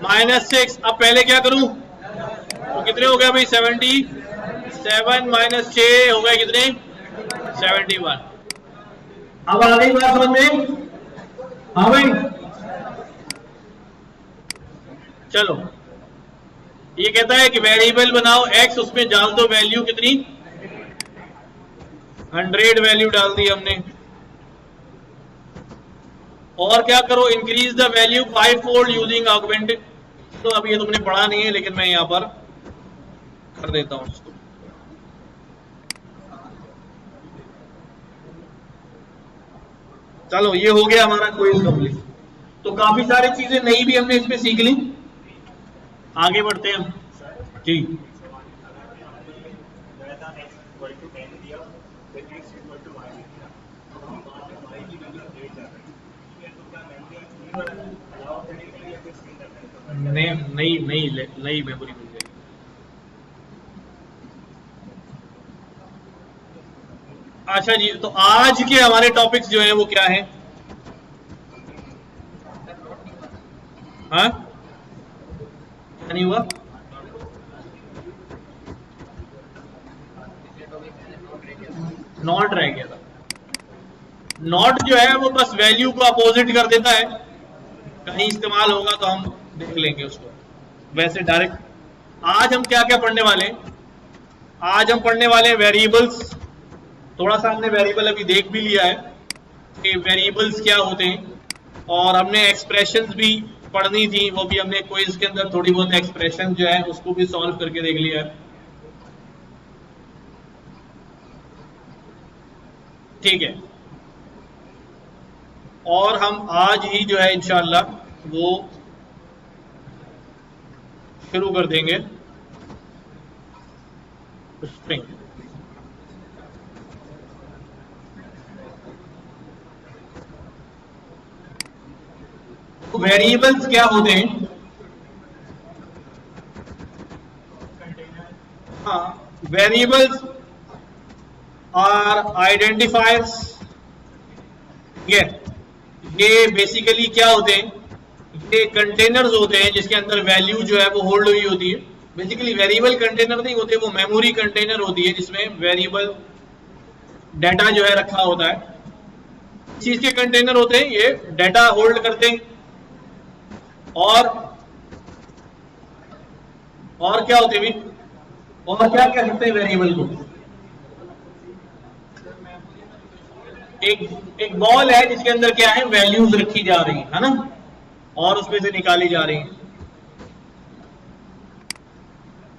-6। अब पहले क्या करूं? तो कितने हो गए भाई? 77 - 6 हो गए कितने? 71। अब आ गई बात समझ में? हाँ भाई, चलो, ये कहता है कि वेरिएबल बनाओ x, उसमें डाल दो वैल्यू कितनी? 100 वैल्यू डाल दी हमने। और क्या करो, increase the value 5-fold using augmented. तो अभी ये तुमने पढ़ा नहीं है, लेकिन मैं यहां पर कर देता हूं इसको। चलो ये हो गया हमारा क्विज कंप्लीट। तो काफी सारी चीजें नई भी हमने इसमें सीख ली। आगे बढ़ते हैं हम जी। नई मेमोरी मिल जाएगी। अच्छा जी, तो आज के हमारे टॉपिक्स जो हैं वो क्या हैं? हाँ, क्या नहीं हुआ? नॉट रह गया था। नॉट जो है वो बस वैल्यू को अपोजिट कर देता है, कहीं इस्तेमाल होगा तो हम देख लेंगे उसको। वैसे डायरेक्ट आज हम क्या क्या पढ़ने वाले हैं? आज हम पढ़ने वाले हैं वेरिएबल्स। थोड़ा सा हमने वेरिएबल अभी देख भी लिया है कि वेरिएबल्स क्या होते हैं, और हमने एक्सप्रेशंस भी पढ़नी थी, वो भी हमने क्विज के अंदर थोड़ी बहुत एक्सप्रेशन जो है उसको भी सॉल्व करके देख लिया है। ठीक है, और हम आज ही जो है इंशाअल्लाह वो शुरू कर देंगे स्ट्रिंग। वेरिएबल्स क्या होते हैं? हाँ, वेरिएबल्स आर आइडेंटिफायर्स। ये बेसिकली क्या होते हैं? ये कंटेनर्स होते हैं जिसके अंदर वैल्यू जो है वो होल्ड हुई होती है। बेसिकली वेरिएबल कंटेनर नहीं होते, वो मेमोरी कंटेनर होती है जिसमें वेरिएबल डाटा जो है रखा होता है। चीज के कंटेनर होते हैं, ये डाटा होल्ड करते हैं। और क्या होते हैं? और क्या कह सकते हैं वेरिएबल को? एक बॉल है जिसके अंदर क्या है, वैल्यूज रखी जा रही है ना, और उसमें से निकाली जा रही है।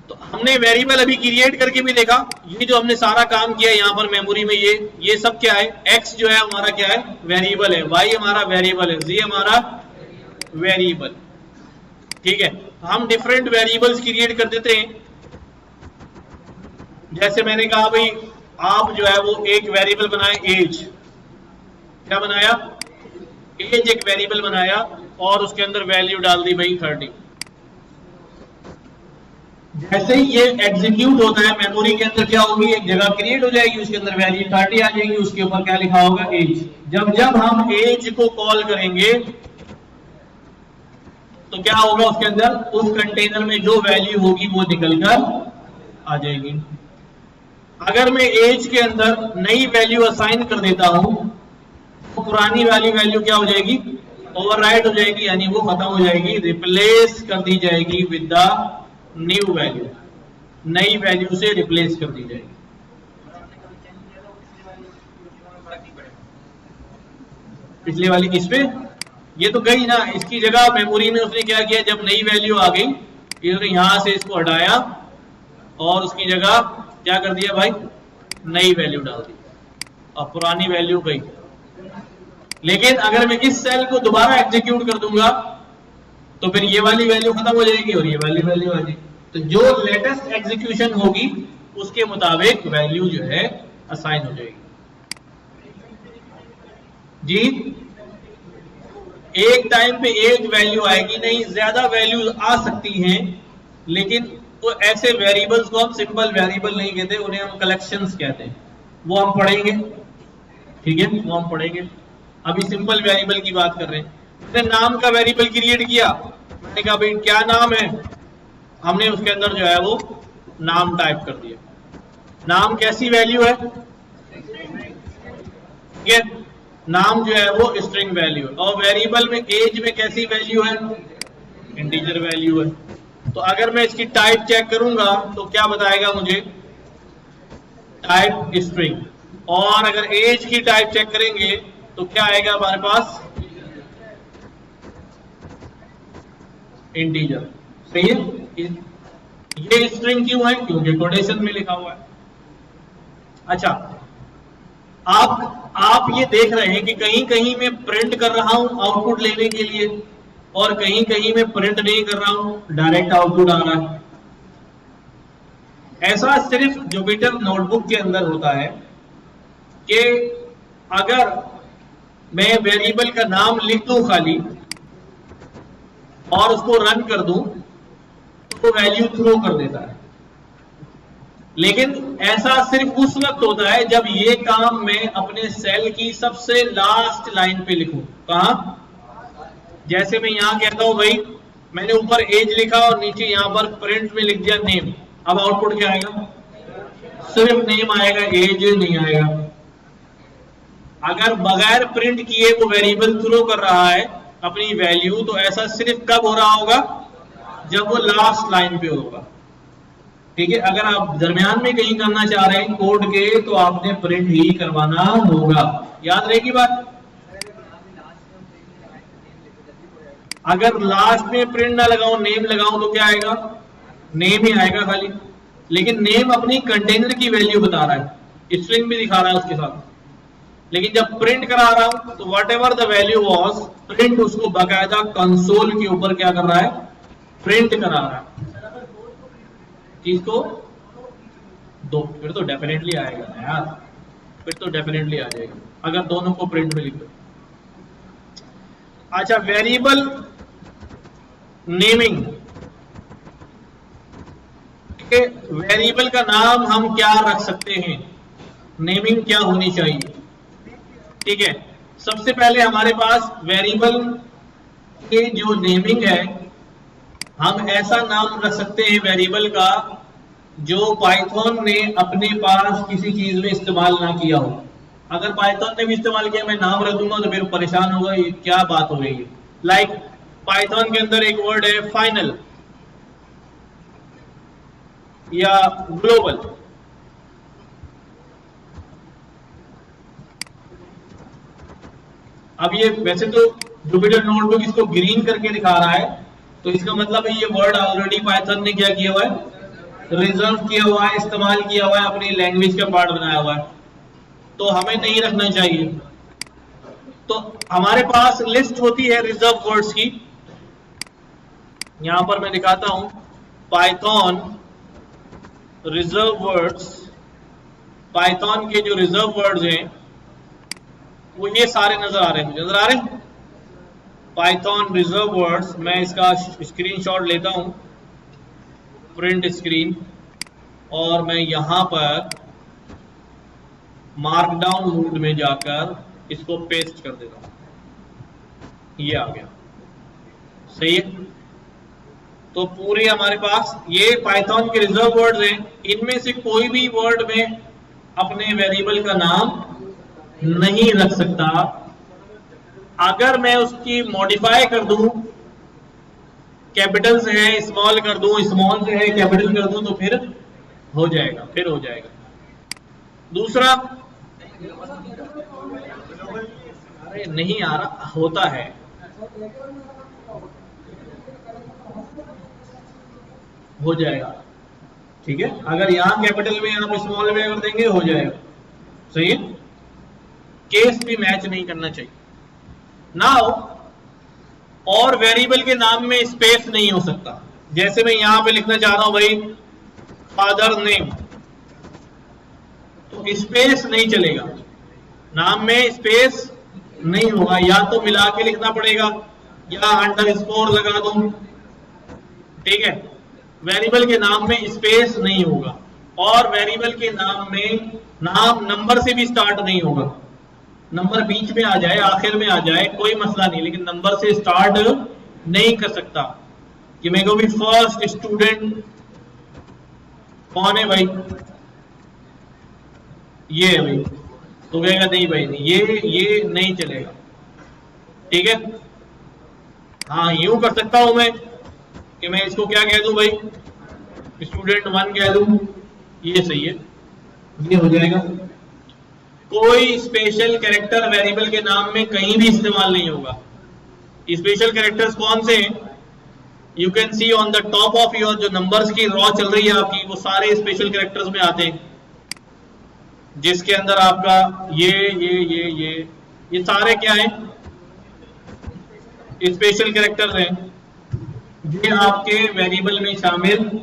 तो हमने वेरिएबल अभी क्रिएट करके भी देखा। ये जो हमने सारा काम किया यहाँ पर मेमोरी में, ये सब क्या है? एक्स जो है हमारा क्या है? वेरिएबल है। वाई हमारा वेरिएबल है। जी हमारा वेरिएबल। ठीक है, तो हम डिफरेंट वेरिएबल्स क्रिएट कर देते हैं। जैसे मैंने कहा भाई, आप जो है वो एक वेरिएबल बनाए एज। क्या बनाया? एज एक वेरिएबल बनाया और उसके अंदर वैल्यू डाल दी भाई 30। जैसे ही ये एग्जीक्यूट होता है मेमोरी के अंदर क्या होगी? एक जगह क्रिएट हो जाएगी, उसके अंदर वैल्यू 30 आ जाएगी, उसके ऊपर क्या लिखा होगा? एज। जब हम एज को कॉल करेंगे तो क्या होगा? उसके अंदर उस कंटेनर में जो वैल्यू होगी वो निकलकर आ जाएगी। अगर मैं एज के अंदर नई वैल्यू असाइन कर देता हूं तो पुरानी वाली वैल्यू क्या हो जाएगी? ओवरराइट हो जाएगी, यानी वो खत्म हो जाएगी, रिप्लेस कर दी जाएगी विद द न्यू वैल्यू। नई वैल्यू से रिप्लेस कर दी जाएगी। पिछले वाली किस पे? ये तो गई ना, इसकी जगह मेमोरी में उसने क्या किया? जब नई वैल्यू आ गई, इसने यहां से इसको हटाया और उसकी जगह क्या कर दिया भाई? नई वैल्यू डाल दी, और पुरानी वैल्यू गई। लेकिन अगर मैं इस सेल को दोबारा एग्जीक्यूट कर दूंगा तो फिर ये वाली वैल्यू खत्म हो जाएगी और ये वाली वैल्यू आ जाएगी। तो जो लेटेस्ट एग्जीक्यूशन होगी उसके मुताबिक वैल्यू जो है असाइन हो जाएगी। जी, एक टाइम पे एक वैल्यू आएगी नहीं, ज्यादा वैल्यूज आ सकती हैं, लेकिन तो ऐसे वेरिएबल्स को हम सिंपल वेरिएबल नहीं कहते, उन्हें हम कलेक्शंस कहते हैं। वो हम पढ़ेंगे, ठीक है, वो हम पढ़ेंगे। अभी सिंपल वेरिएबल की बात कर रहे हैं। मैंने नाम का वेरिएबल क्रिएट किया, मैंने कहा भाई क्या नाम है, हमने उसके अंदर जो है वो नाम टाइप कर दिया। नाम कैसी वैल्यू है? ठीक है, नाम जो है वो स्ट्रिंग वैल्यू है। और वेरिएबल में एज में कैसी वैल्यू है? इंटीजर वैल्यू है। तो अगर मैं इसकी टाइप चेक करूंगा तो क्या बताएगा मुझे? Type string. और अगर एज की टाइप चेक करेंगे तो क्या आएगा हमारे पास? इंटीजर। सही है। ये स्ट्रिंग क्यों है? क्योंकि कोटेशन में लिखा हुआ है। अच्छा, आप ये देख रहे हैं कि कहीं कहीं मैं प्रिंट कर रहा हूं आउटपुट लेने के लिए, और कहीं कहीं मैं प्रिंट नहीं कर रहा हूं, डायरेक्ट आउटपुट आ रहा है। ऐसा सिर्फ जुपिटर नोटबुक के अंदर होता है कि अगर मैं वेरिएबल का नाम लिख दूं खाली और उसको रन कर दूं तो वैल्यू थ्रो कर देता है। लेकिन ऐसा सिर्फ उस वक्त होता है जब ये काम मैं अपने सेल की सबसे लास्ट लाइन पे लिखूं। कहां? जैसे मैं यहां कहता हूं भाई मैंने ऊपर एज लिखा और नीचे यहां पर प्रिंट में लिख दिया नेम, अब आउटपुट क्या आएगा? सिर्फ नेम आएगा, एज नहीं आएगा। अगर बगैर प्रिंट किए वो वेरिएबल थ्रो कर रहा है अपनी वैल्यू, तो ऐसा सिर्फ कब हो रहा होगा? जब वो लास्ट लाइन पे होगा। ठीक है। अगर आप दरमियान में कहीं करना चाह रहे हैं कोड के, तो आपने प्रिंट ही करवाना होगा। याद रहेगी बात। अगर लास्ट में प्रिंट ना लगाऊं, नेम लगाऊं, तो क्या आएगा? नेम ही आएगा खाली। लेकिन नेम अपनी कंटेनर की वैल्यू बता रहा है, स्ट्रिंग भी दिखा रहा है उसके साथ। लेकिन जब प्रिंट करा रहा हूं तो what ever the value was, print उसको बाकायदा कंसोल के ऊपर क्या कर रहा है? प्रिंट करा रहा है। चीज को दो, फिर तो डेफिनेटली आएगा ना यार, फिर तो डेफिनेटली आ जाएगा अगर दोनों को प्रिंट में लिख दो। अच्छा, वेरिएबल नेमिंग। ठीक है, वेरिएबल का नाम हम क्या रख सकते हैं, नेमिंग क्या होनी चाहिए? ठीक है, सबसे पहले हमारे पास वेरिएबल के जो नेमिंग है, हम ऐसा नाम रख सकते हैं वेरिएबल का जो पाइथन ने अपने पास किसी चीज में इस्तेमाल ना किया हो। अगर पाइथन ने भी इस्तेमाल किया, मैं नाम रख दूंगा तो फिर परेशान होगा ये क्या बात हो रही है। लाइक पाइथन के अंदर एक वर्ड है फाइनल या ग्लोबल। अब ये वैसे तो जुपिटर नोटबुक इसको ग्रीन करके दिखा रहा है, तो इसका मतलब है ये वर्ड ऑलरेडी पाइथन ने क्या किया हुआ है? रिजर्व किया हुआ है, इस्तेमाल किया हुआ है, अपनी लैंग्वेज का पार्ट बनाया हुआ है। तो हमें नहीं रखना चाहिए। तो हमारे पास लिस्ट होती है रिजर्व वर्ड्स की। यहां पर मैं दिखाता हूं, पाइथन रिजर्व वर्ड्स। पाइथन के जो रिजर्व वर्ड्स हैं वो ये सारे नजर आ रहे हैं, मुझे नजर आ रहे हैं पाइथन रिजर्व वर्ड्स। मैं इसका स्क्रीनशॉट लेता हूं, प्रिंट स्क्रीन, और मैं यहां पर मार्कडाउन मोड में जाकर इसको पेस्ट कर देता हूं। ये आ गया, सही है। तो पूरे हमारे पास ये पाइथन के रिजर्व वर्ड्स हैं। इनमें से कोई भी वर्ड में अपने वेरिएबल का नाम नहीं रख सकता। अगर मैं उसकी मॉडिफाई कर दूं, कैपिटल से है स्मॉल कर दूं, स्मॉल से है कैपिटल कर दूं, तो फिर हो जाएगा, फिर हो जाएगा। दूसरा, अरे नहीं आ रहा, होता है। हो जाएगा, ठीक है। अगर यहां कैपिटल में आप स्मॉल में कर देंगे हो जाएगा, सही है। केस भी मैच नहीं करना चाहिए। नाउ, और वेरिएबल के नाम में स्पेस नहीं हो सकता। जैसे मैं यहां पे लिखना चाह रहा हूं भाई फादर नेम, तो स्पेस नहीं चलेगा, नाम में स्पेस नहीं होगा। या तो मिला के लिखना पड़ेगा या अंडरस्कोर लगा दूं, ठीक है। वेरिएबल के नाम में स्पेस नहीं होगा, और वेरिएबल के नाम में नाम नंबर से भी स्टार्ट नहीं होगा। नंबर बीच में आ जाए, आखिर में आ जाए, कोई मसला नहीं, लेकिन नंबर से स्टार्ट नहीं कर सकता। कि मैं को भी फर्स्ट स्टूडेंट कौन है भाई, ये है भाई, तो कहेगा नहीं भाई नहीं, ये नहीं चलेगा, ठीक है। हाँ, यूं कर सकता हूं मैं कि मैं इसको क्या कह दूं भाई, स्टूडेंट 1 कह दूं, ये सही है, ये हो जाएगा। कोई स्पेशल कैरेक्टर वेरिएबल के नाम में कहीं भी इस्तेमाल नहीं होगा। स्पेशल कैरेक्टर्स कौन से हैं? You can see on the top of your जो नंबर्स की रॉ चल रही है आपकी, वो सारे स्पेशल कैरेक्टर्स में आते हैं, जिसके अंदर आपका ये सारे क्या है, स्पेशल कैरेक्टर्स हैं। ये आपके वेरिएबल में शामिल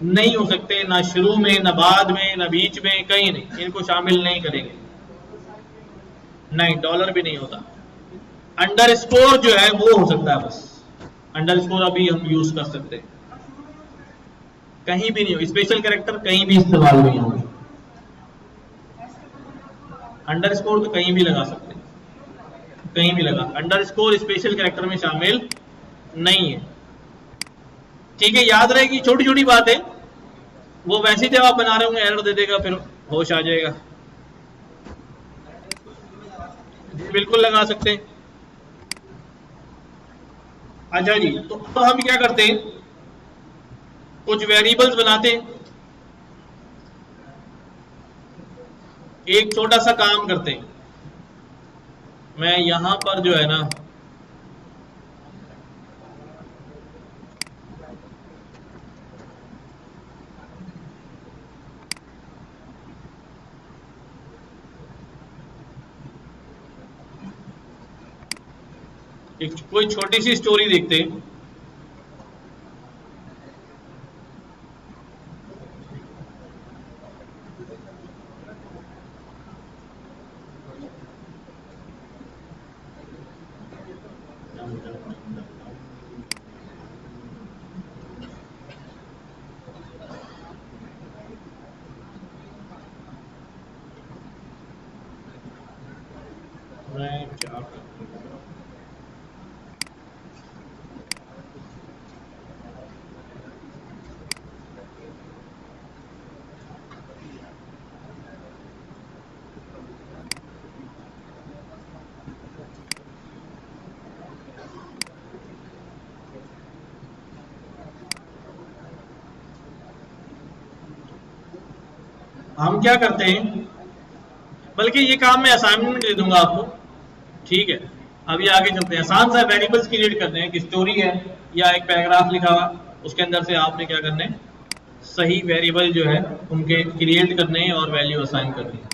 नहीं हो सकते, ना शुरू में, ना बाद में, ना बीच में, कहीं नहीं, इनको शामिल नहीं करेंगे। नहीं, डॉलर भी नहीं होता। अंडरस्कोर जो है वो हो सकता है, बस अंडरस्कोर अभी हम यूज कर सकते हैं, कहीं भी नहीं हो, स्पेशल कैरेक्टर कहीं भी इस्तेमाल नहीं होगा। अंडरस्कोर तो कहीं भी लगा सकते हैं, कहीं भी लगा, अंडरस्कोर स्पेशल कैरेक्टर में शामिल नहीं है। ठीक है, याद रहेगी, छोटी छोटी बात है, वो वैसे जब आप बना रहे होंगे एरर दे देगा, फिर होश आ जाएगा। बिल्कुल लगा सकते हैं। अच्छा जी, तो अब हम क्या करते हैं, कुछ वेरिएबल्स बनाते हैं, एक छोटा सा काम करते हैं। मैं यहां पर जो है ना, एक कोई छोटी सी स्टोरी देखते हैं। मैं क्या हम क्या करते हैं, बल्कि ये काम मैं असाइनमेंट दे दूंगा आपको, ठीक है। अभी आगे चलते हैं, आसान सा वेरिएबल्स क्रिएट करते हैं, एक स्टोरी है या एक पैराग्राफ लिखा हुआ, उसके अंदर से आपने क्या करना है, सही वेरिएबल जो है उनके क्रिएट करने हैं और वैल्यू असाइन करनी है।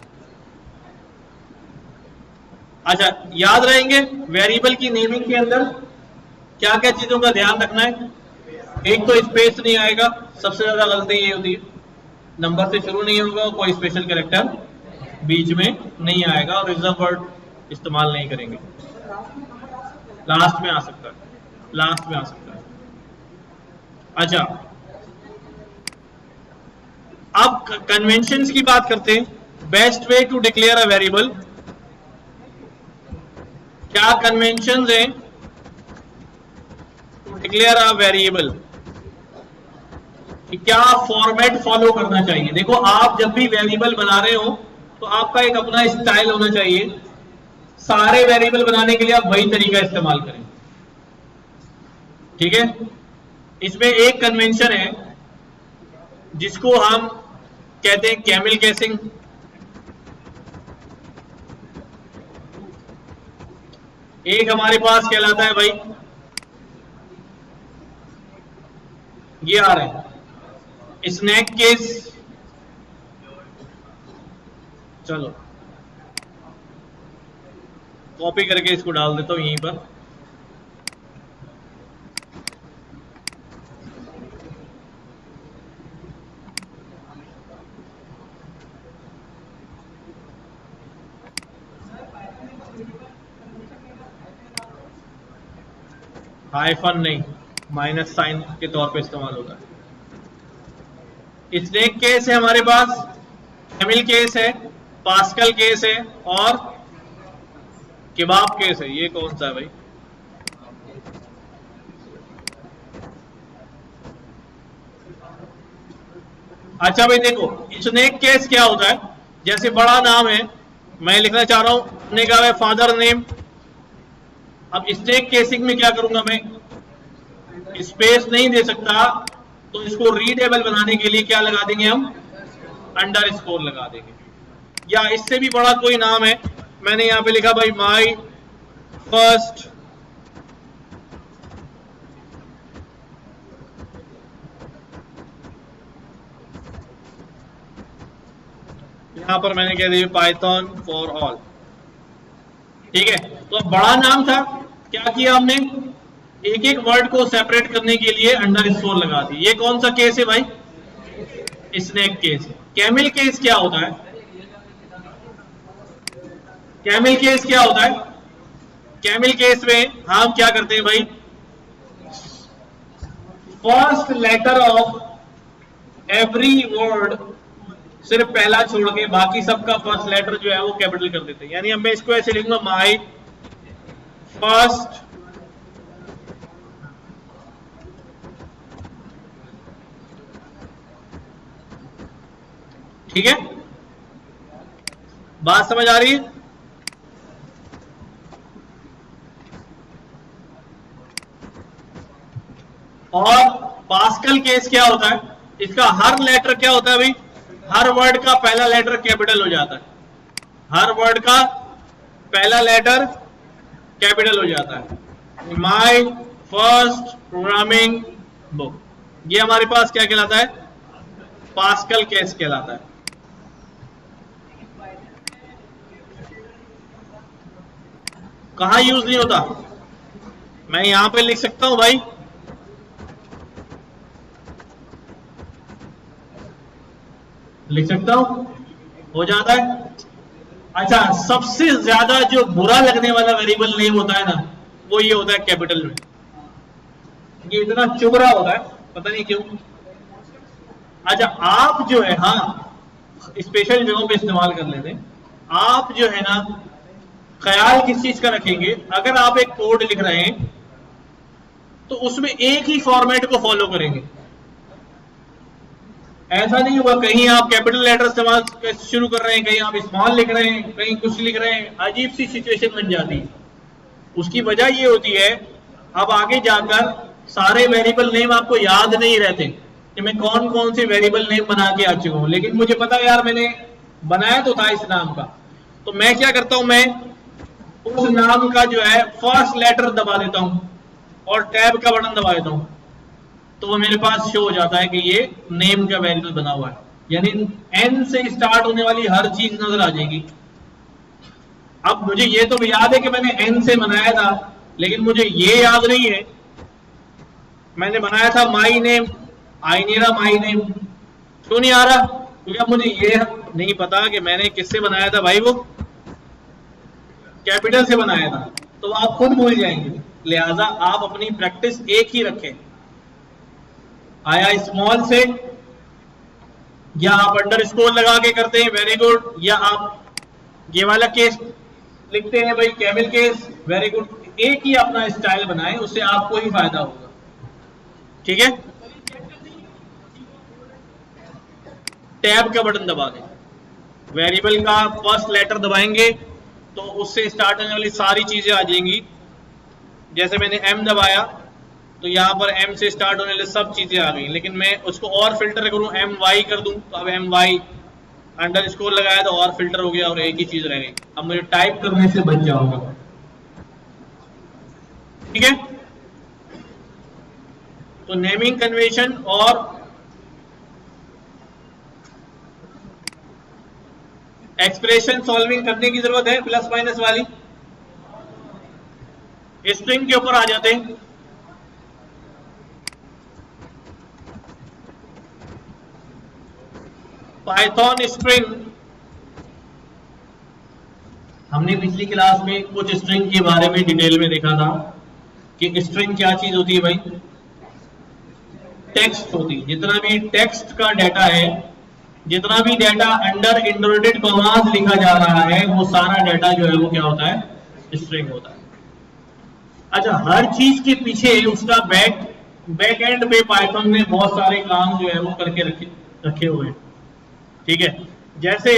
अच्छा, याद रहेंगे वेरिएबल की नेमिंग के अंदर क्या क्या चीजों का ध्यान रखना है। एक तो स्पेस नहीं आएगा, सबसे ज्यादा गलती ये होती है, नंबर से शुरू नहीं होगा, कोई स्पेशल कैरेक्टर बीच में नहीं आएगा, और रिजर्व वर्ड इस्तेमाल नहीं करेंगे। लास्ट में आ सकता है, लास्ट में आ सकता है। अच्छा, अब कन्वेंशंस की बात करते हैं। Best way to declare a variable, क्या कन्वेंशंस हैं टू डिक्लेयर अ वेरिएबल, कि क्या फॉर्मेट फॉलो करना चाहिए। देखो, आप जब भी वेरिएबल बना रहे हो तो आपका एक अपना स्टाइल होना चाहिए। सारे वेरिएबल बनाने के लिए आप वही तरीका इस्तेमाल करें, ठीक है। इसमें एक कन्वेंशन है जिसको हम कहते हैं कैमल केसिंग। एक हमारे पास कहलाता है भाई, ये आ रहा है स्नैक केस। चलो कॉपी करके इसको डाल देता हूं यहीं पर। हाइफन नहीं, माइनस साइन के तौर पे इस्तेमाल होता है। स्नैक केस है हमारे पास, कैमल केस है, पास्कल केस है और किबाब केस है। ये कौन सा है भाई? अच्छा भाई देखो, स्नैक केस क्या होता है, जैसे बड़ा नाम है, मैं लिखना चाह रहा हूं, ने कहा है फादर नेम। अब स्नैक केसिंग में क्या करूंगा, मैं स्पेस नहीं दे सकता, तो इसको रीडेबल बनाने के लिए क्या लगा देंगे हम, अंडरस्कोर लगा देंगे। या इससे भी बड़ा कोई नाम है, मैंने यहां पे लिखा भाई माई फर्स्ट यहां पर मैंने कह दिया पाइथन फॉर ऑल। ठीक है, तो अब बड़ा नाम था, क्या किया हमने, एक एक वर्ड को सेपरेट करने के लिए अंडरस्कोर लगा दी। ये कौन सा केस है भाई, स्नेक केस। कैमिल केस क्या होता है, कैमिल केस क्या होता है, कैमिल केस में हम क्या करते हैं भाई, first letter of every word, सिर्फ पहला छोड़ के बाकी सबका फर्स्ट लेटर जो है वो कैपिटल कर देते हैं। यानी अब मैं इसको ऐसे लिखूंगा, माई फर्स्ट ठीक है, बात समझ आ रही है। और पास्कल केस क्या होता है, इसका हर लेटर क्या होता है भाई, हर वर्ड का पहला लेटर कैपिटल हो जाता है, हर वर्ड का पहला लेटर कैपिटल हो जाता है। माई फर्स्ट प्रोग्रामिंग बुक, ये हमारे पास क्या कहलाता है, पास्कल केस कहलाता है। कहां यूज नहीं होता, मैं यहां पे लिख सकता हूं भाई, लिख सकता हूं, हो जाता है। अच्छा, सबसे ज्यादा जो बुरा लगने वाला वेरिएबल नेम होता है ना, वो ये होता है कैपिटल में, ये इतना चुभरा होता है, पता नहीं क्यों। अच्छा, आप जो है, हाँ स्पेशल जगहों पे इस्तेमाल कर लेते हैं, आप जो है ना ख्याल किस चीज का रखेंगे, अगर आप एक कोड लिख रहे हैं तो उसमें एक ही फॉर्मेट को फॉलो करेंगे। ऐसा नहीं होगा कहीं आप कैपिटल लेटर इस्तेमाल शुरू कर रहे हैं, कहीं आप स्मॉल लिख रहे हैं, कहीं कुछ लिख रहे हैं, अजीब सी सिचुएशन बन जाती है। उसकी वजह ये होती है, अब आगे जाकर सारे वेरिएबल नेम आपको याद नहीं रहते कि मैं कौन कौन से वेरिएबल नेम बना के आ चुका हूं, लेकिन मुझे पता है यार मैंने बनाया तो था इस नाम का, तो मैं क्या करता हूं, मैं उस नाम का जो है फर्स्ट लेटर दबा देता हूं और टैब का बटन दबा देता हूं, तो वो मेरे पास शो हो जाता है कि ये नेम का वेरिएबल बना हुआ है। यानी एन से स्टार्ट होने वाली हर चीज नजर आ जाएगी। अब मुझे ये तो याद है कि मैंने एन से बनाया था, लेकिन मुझे ये याद नहीं है मैंने बनाया था माई नेम, आई नहीं रहा माई नेम, क्यों नहीं आ रहा, क्योंकि अब मुझे ये नहीं पता कि मैंने किससे बनाया था भाई, वो कैपिटल से बनाया था, तो आप खुद भूल जाएंगे। लिहाजा आप अपनी प्रैक्टिस एक ही रखें, आया स्मॉल से, या आप अंडरस्कोर लगा के करते हैं, वेरी गुड, या आप ये वाला केस लिखते हैं भाई कैमिल केस, वेरी गुड। एक ही अपना स्टाइल बनाएं, उससे आपको ही फायदा होगा। ठीक है, टैब का बटन दबा दें, वेरिएबल का फर्स्ट लेटर दबाएंगे तो उससे स्टार्ट होने वाली सारी चीजें आ जाएंगी। जैसे मैंने एम दबाया तो यहाँ पर एम से स्टार्ट होने वाली सब चीजें आ गई, लेकिन मैं उसको और फिल्टर करूं, एम वाई कर दूं, तो अब एम वाई अंडरस्कोर लगाया तो और फिल्टर हो गया और एक ही चीज रह गई। अब मुझे टाइप करने से बच जाऊंगा। ठीक है, तो नेमिंग कन्वेंशन और एक्सप्रेशन सॉल्विंग करने की जरूरत है, प्लस माइनस वाली। स्ट्रिंग के ऊपर आ जाते हैं। पाइथन स्ट्रिंग, हमने पिछली क्लास में कुछ स्ट्रिंग के बारे में डिटेल में देखा था कि स्ट्रिंग क्या चीज होती है भाई, टेक्स्ट होती है। जितना भी टेक्स्ट का डाटा है, जितना भी डाटा अंडर इंटरप्रेटेड कॉमास लिखा जा रहा है, वो सारा डाटा जो है वो क्या होता है, स्ट्रिंग होता है। अच्छा, हर चीज के पीछे उसका बैक एंड पे पाइथन ने बहुत सारे काम जो है वो करके रखे हुए हैं। ठीक है, जैसे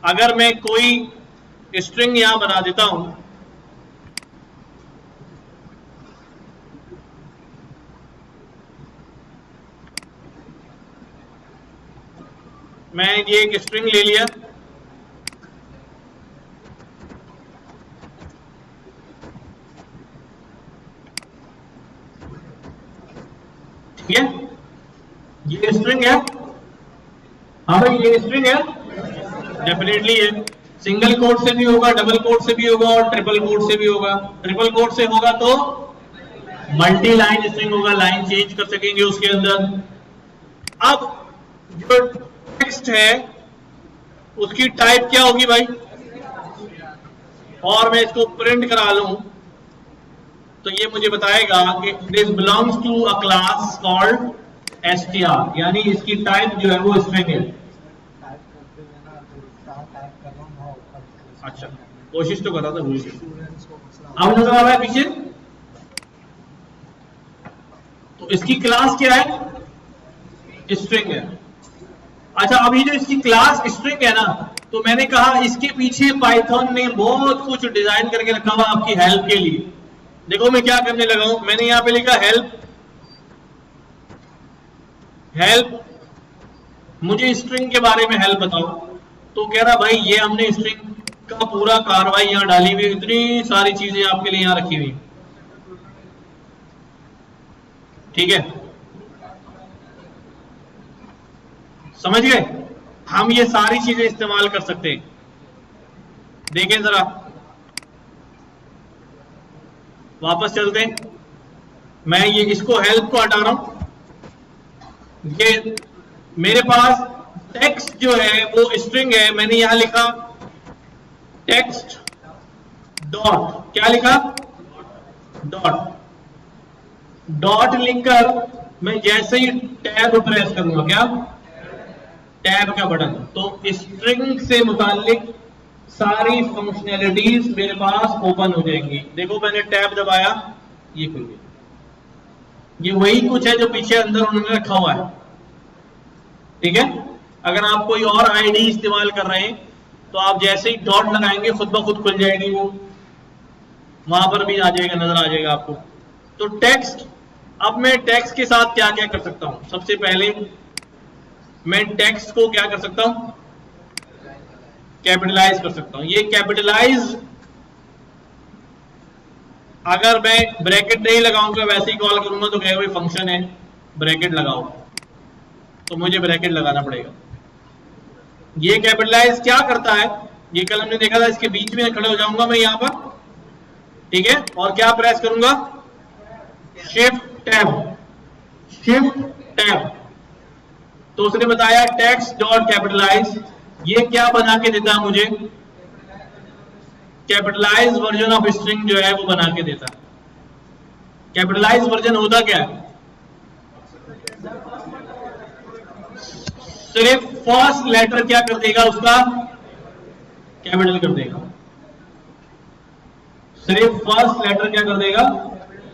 अगर मैं कोई स्ट्रिंग यहां बना देता हूं, मैं ये एक स्ट्रिंग ले लिया, ठीक है, ये स्ट्रिंग है, हाँ भाई ये स्ट्रिंग है। डेफिनेटली है। सिंगल कोट से भी होगा, डबल कोट से भी होगा और ट्रिपल कोट से भी होगा। ट्रिपल कोट से होगा तो मल्टी लाइन स्ट्रिंग होगा, लाइन चेंज कर सकेंगे उसके अंदर। अब जो टेक्स्ट है उसकी टाइप क्या होगी भाई, और मैं इसको प्रिंट करा लूं तो ये मुझे बताएगा कि this belongs to a class called str, यानी इसकी टाइप जो है वो स्ट्रिंग है। अच्छा, कोशिश तो कर रहा था, भूल गया। अब नजर आ रहा है पीछे, तो इसकी क्लास क्या है, स्ट्रिंग है। अच्छा, अभी जो इसकी क्लास स्ट्रिंग है ना, तो मैंने कहा इसके पीछे पाइथन ने बहुत कुछ डिजाइन करके रखा हुआ आपकी हेल्प के लिए। देखो मैं क्या करने लगा हूं, मैंने यहां पे लिखा हेल्प, हेल्प मुझे स्ट्रिंग के बारे में हेल्प बताओ। तो कह रहा भाई ये हमने स्ट्रिंग का पूरा कार्रवाई यहां डाली हुई, इतनी सारी चीजें आपके लिए यहां रखी हुई, ठीक है, समझ गए। हम ये सारी चीजें इस्तेमाल कर सकते हैं। देखें जरा, वापस चलते हैं। मैं ये इसको हेल्प को हटा रहा हूं। ये मेरे पास टेक्स्ट जो है वो स्ट्रिंग है, मैंने यहां लिखा टेक्स्ट डॉट, क्या लिखा, डॉट। डॉट लिखकर मैं जैसे ही टैब प्रेस करूंगा, क्या, टैब का बटन, तो स्ट्रिंग से मुताल्लिक सारी फंक्शनैलिटीज मेरे पास ओपन हो जाएंगी। देखो मैंने टैब दबाया, ये खुल गया। ये वही कुछ है जो पीछे अंदर उन्होंने रखा हुआ है, ठीक है। अगर आप कोई और आईडी इस्तेमाल कर रहे हैं तो आप जैसे ही डॉट लगाएंगे खुद ब खुद खुल जाएगी, वो वहां पर भी आ जाएगा, नजर आ जाएगा आपको। तो टेक्स्ट, अब मैं टेक्स्ट के साथ क्या क्या कर सकता हूं। सबसे पहले मैं टेक्स्ट को क्या कर सकता हूं, कैपिटलाइज कर सकता हूं। ये कैपिटलाइज अगर मैं ब्रैकेट नहीं लगाऊंगा, वैसे ही कॉल करूंगा तो कहेगा भाई फंक्शन है ब्रैकेट लगाओ, तो मुझे ब्रैकेट लगाना पड़ेगा। ये कैपिटलाइज क्या करता है, ये कल हमने देखा था, इसके बीच में खड़े हो जाऊंगा मैं यहां पर, ठीक है, और क्या प्रेस करूंगा, शिफ्ट टैब, शिफ्ट टैब। तो उसने बताया टेक्स्ट डॉट कैपिटलाइज, ये क्या बना के देता है मुझे, कैपिटलाइज वर्जन ऑफ स्ट्रिंग जो है वो बना के देता है। कैपिटलाइज वर्जन होता क्या है, सिर्फ फर्स्ट लेटर क्या कर देगा, उसका कैपिटल कर देगा। सिर्फ फर्स्ट लेटर क्या कर देगा,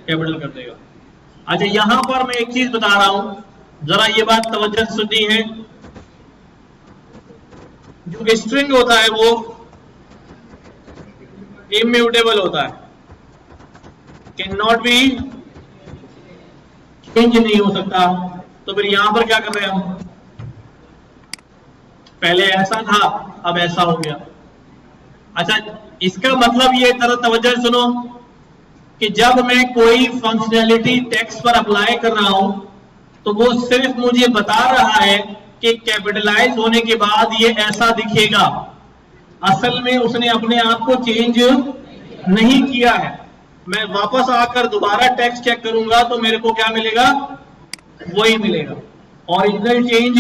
कैपिटल कर देगा। अच्छा, यहां पर मैं एक चीज बता रहा हूं, जरा ये बात तवज्जो से सुननी है। जो स्ट्रिंग होता है वो इम्यूटेबल होता है, कैन नॉट बी चेंज नहीं हो सकता। तो फिर यहां पर क्या कर रहे हैं हम, पहले ऐसा था अब ऐसा हो गया। अच्छा, इसका मतलब ये तरह तवज्जो से सुनो कि जब मैं कोई फंक्शनैलिटी टेक्स्ट पर अप्लाई कर रहा हूं तो वो सिर्फ मुझे बता रहा है कि कैपिटलाइज होने के बाद ये ऐसा दिखेगा। असल में उसने अपने आप को चेंज नहीं किया है। मैं वापस आकर दोबारा टेक्स्ट चेक करूंगा तो मेरे को क्या मिलेगा, वही मिलेगा। ओरिजिनल चेंज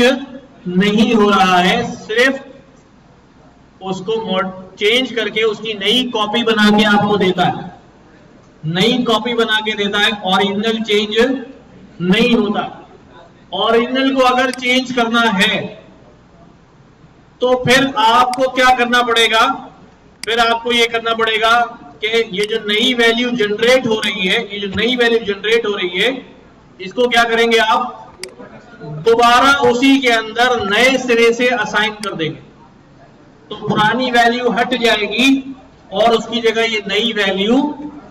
नहीं हो रहा है, सिर्फ उसको चेंज करके उसकी नई कॉपी बना के आपको देता है, नई कॉपी बना के देता है। ओरिजिनल चेंज नहीं होता। ओरिजिनल को अगर चेंज करना है तो फिर आपको क्या करना पड़ेगा, फिर आपको ये करना पड़ेगा कि ये जो नई वैल्यू जनरेट हो रही है, ये जो नई वैल्यू जनरेट हो रही है, इसको क्या करेंगे आप, दोबारा उसी के अंदर नए सिरे से असाइन कर देंगे। तो पुरानी वैल्यू हट जाएगी और उसकी जगह ये नई वैल्यू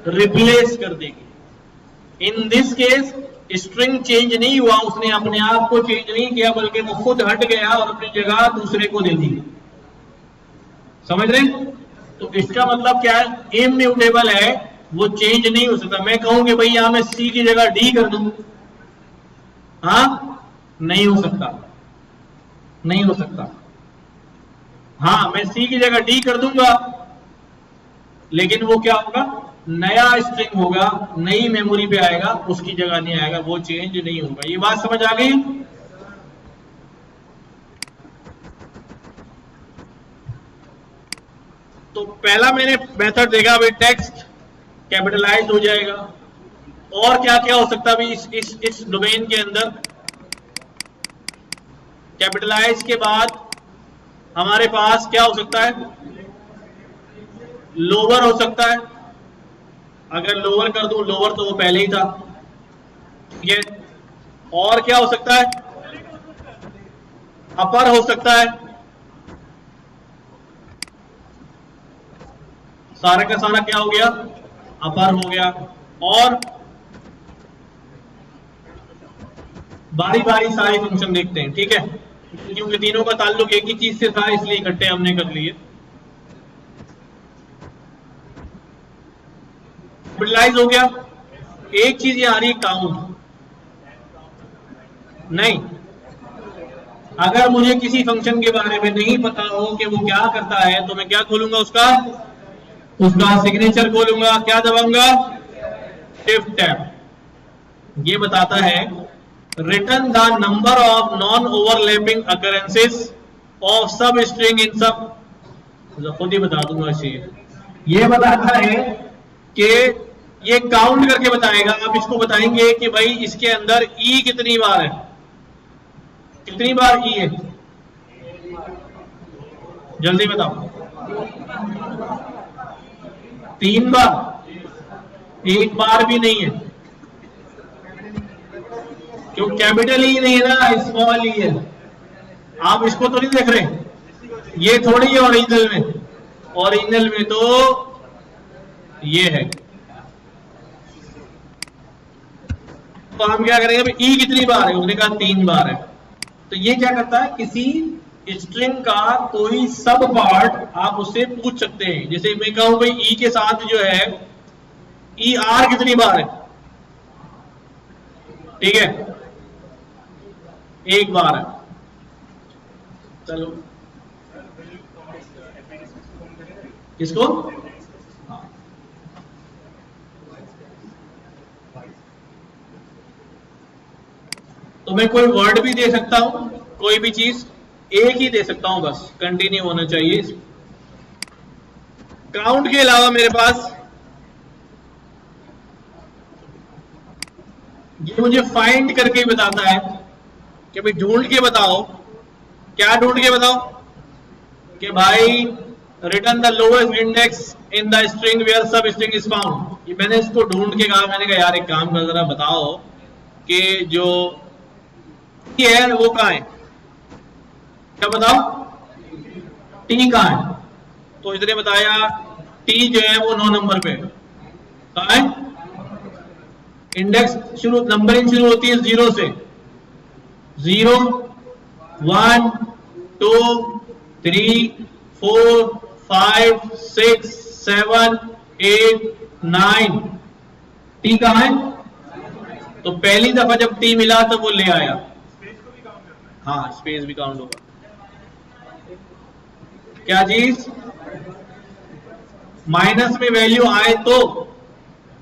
रिप्लेस कर देगी। In this case string change नहीं हुआ, उसने अपने आप को चेंज नहीं किया, बल्कि वो खुद हट गया और अपनी जगह दूसरे को दे दी। समझ रहे? तो इसका मतलब क्या है, इम्यूटेबल है, वो चेंज नहीं हो सकता। मैं कहूं कि भाई यहां मैं सी की जगह डी कर दूं, हाँ, नहीं हो सकता, नहीं हो सकता। हाँ, मैं सी की जगह डी कर दूंगा, लेकिन वो क्या होगा, नया स्ट्रिंग होगा, नई मेमोरी पे आएगा, उसकी जगह नहीं आएगा, वो चेंज नहीं होगा। ये बात समझ आ गई? तो पहला मैंने मेथड देखा भाई, टेक्स्ट कैपिटलाइज हो जाएगा। और क्या क्या हो सकता है भाई इस डोमेन के अंदर? कैपिटलाइज के बाद हमारे पास क्या हो सकता है? लोअर हो सकता है। अगर लोअर कर दूं, लोअर तो वो पहले ही था, ठीक है। और क्या हो सकता है? अपर हो सकता है। सारा का सारा क्या हो गया? अपर हो गया। और बारी बारी सारे फंक्शन देखते हैं, ठीक है, क्योंकि तीनों का ताल्लुक एक ही चीज से था, इसलिए इकट्ठे हमने कर लिए। कैपिटलाइज हो गया। एक चीज ये आ रही है, काउंट नहीं। अगर मुझे किसी फंक्शन के बारे में नहीं पता हो कि वो क्या करता है, तो मैं क्या खोलूंगा? उसका सिग्नेचर खोलूंगा। क्या दबाऊंगा? Shift tab. ये बताता है return the number of non overlapping occurrences of substring in sub. खुद ही बता दूंगा इसे। ये बताता है कि ये काउंट करके बताएगा। आप इसको बताएंगे कि भाई इसके अंदर ई कितनी बार है, कितनी बार ई है, जल्दी बताओ। 3 बार? 1 बार भी नहीं है, क्यों? कैपिटल ई नहीं है ना, स्मॉल ई है। आप इसको तो नहीं देख रहे, ये थोड़ी है ओरिजिनल में। ओरिजिनल में तो ये है। तो हम क्या करेंगे? ई कितनी बार है? उसने कहा 3 बार है। तो ये क्या करता है, किसी स्ट्रिंग का कोई सब पार्ट आप उससे पूछ सकते हैं। जैसे मैं कहूं भाई ई के साथ जो है, ई आर कितनी बार है, ठीक है, 1 बार है। चलो, किसको? तो मैं कोई वर्ड भी दे सकता हूं, कोई भी चीज एक ही दे सकता हूं, बस कंटिन्यू होना चाहिए। काउंट के अलावा मेरे पास ये मुझे फाइंड करके बताता है कि भाई ढूंढ के बताओ। क्या ढूंढ के बताओ? कि भाई return the lowest index in the string where substring is found. ये मैंने इसको ढूंढ के कहा। मैंने कहा यार एक काम कर, जरा बताओ कि जो टी है वो कहां है। क्या बताओ? टी कहां है? तो इसने बताया टी जो है वो 9 नंबर पे कहां है। इंडेक्स शुरू, नंबरिंग शुरू होती है 0 से। 0 1 2 3 4 5 6 7 8 9। टी कहां है? तो पहली दफा जब टी मिला तो वो ले आया। हाँ, स्पेस भी काउंट होगा। क्या चीज? माइनस में वैल्यू आए तो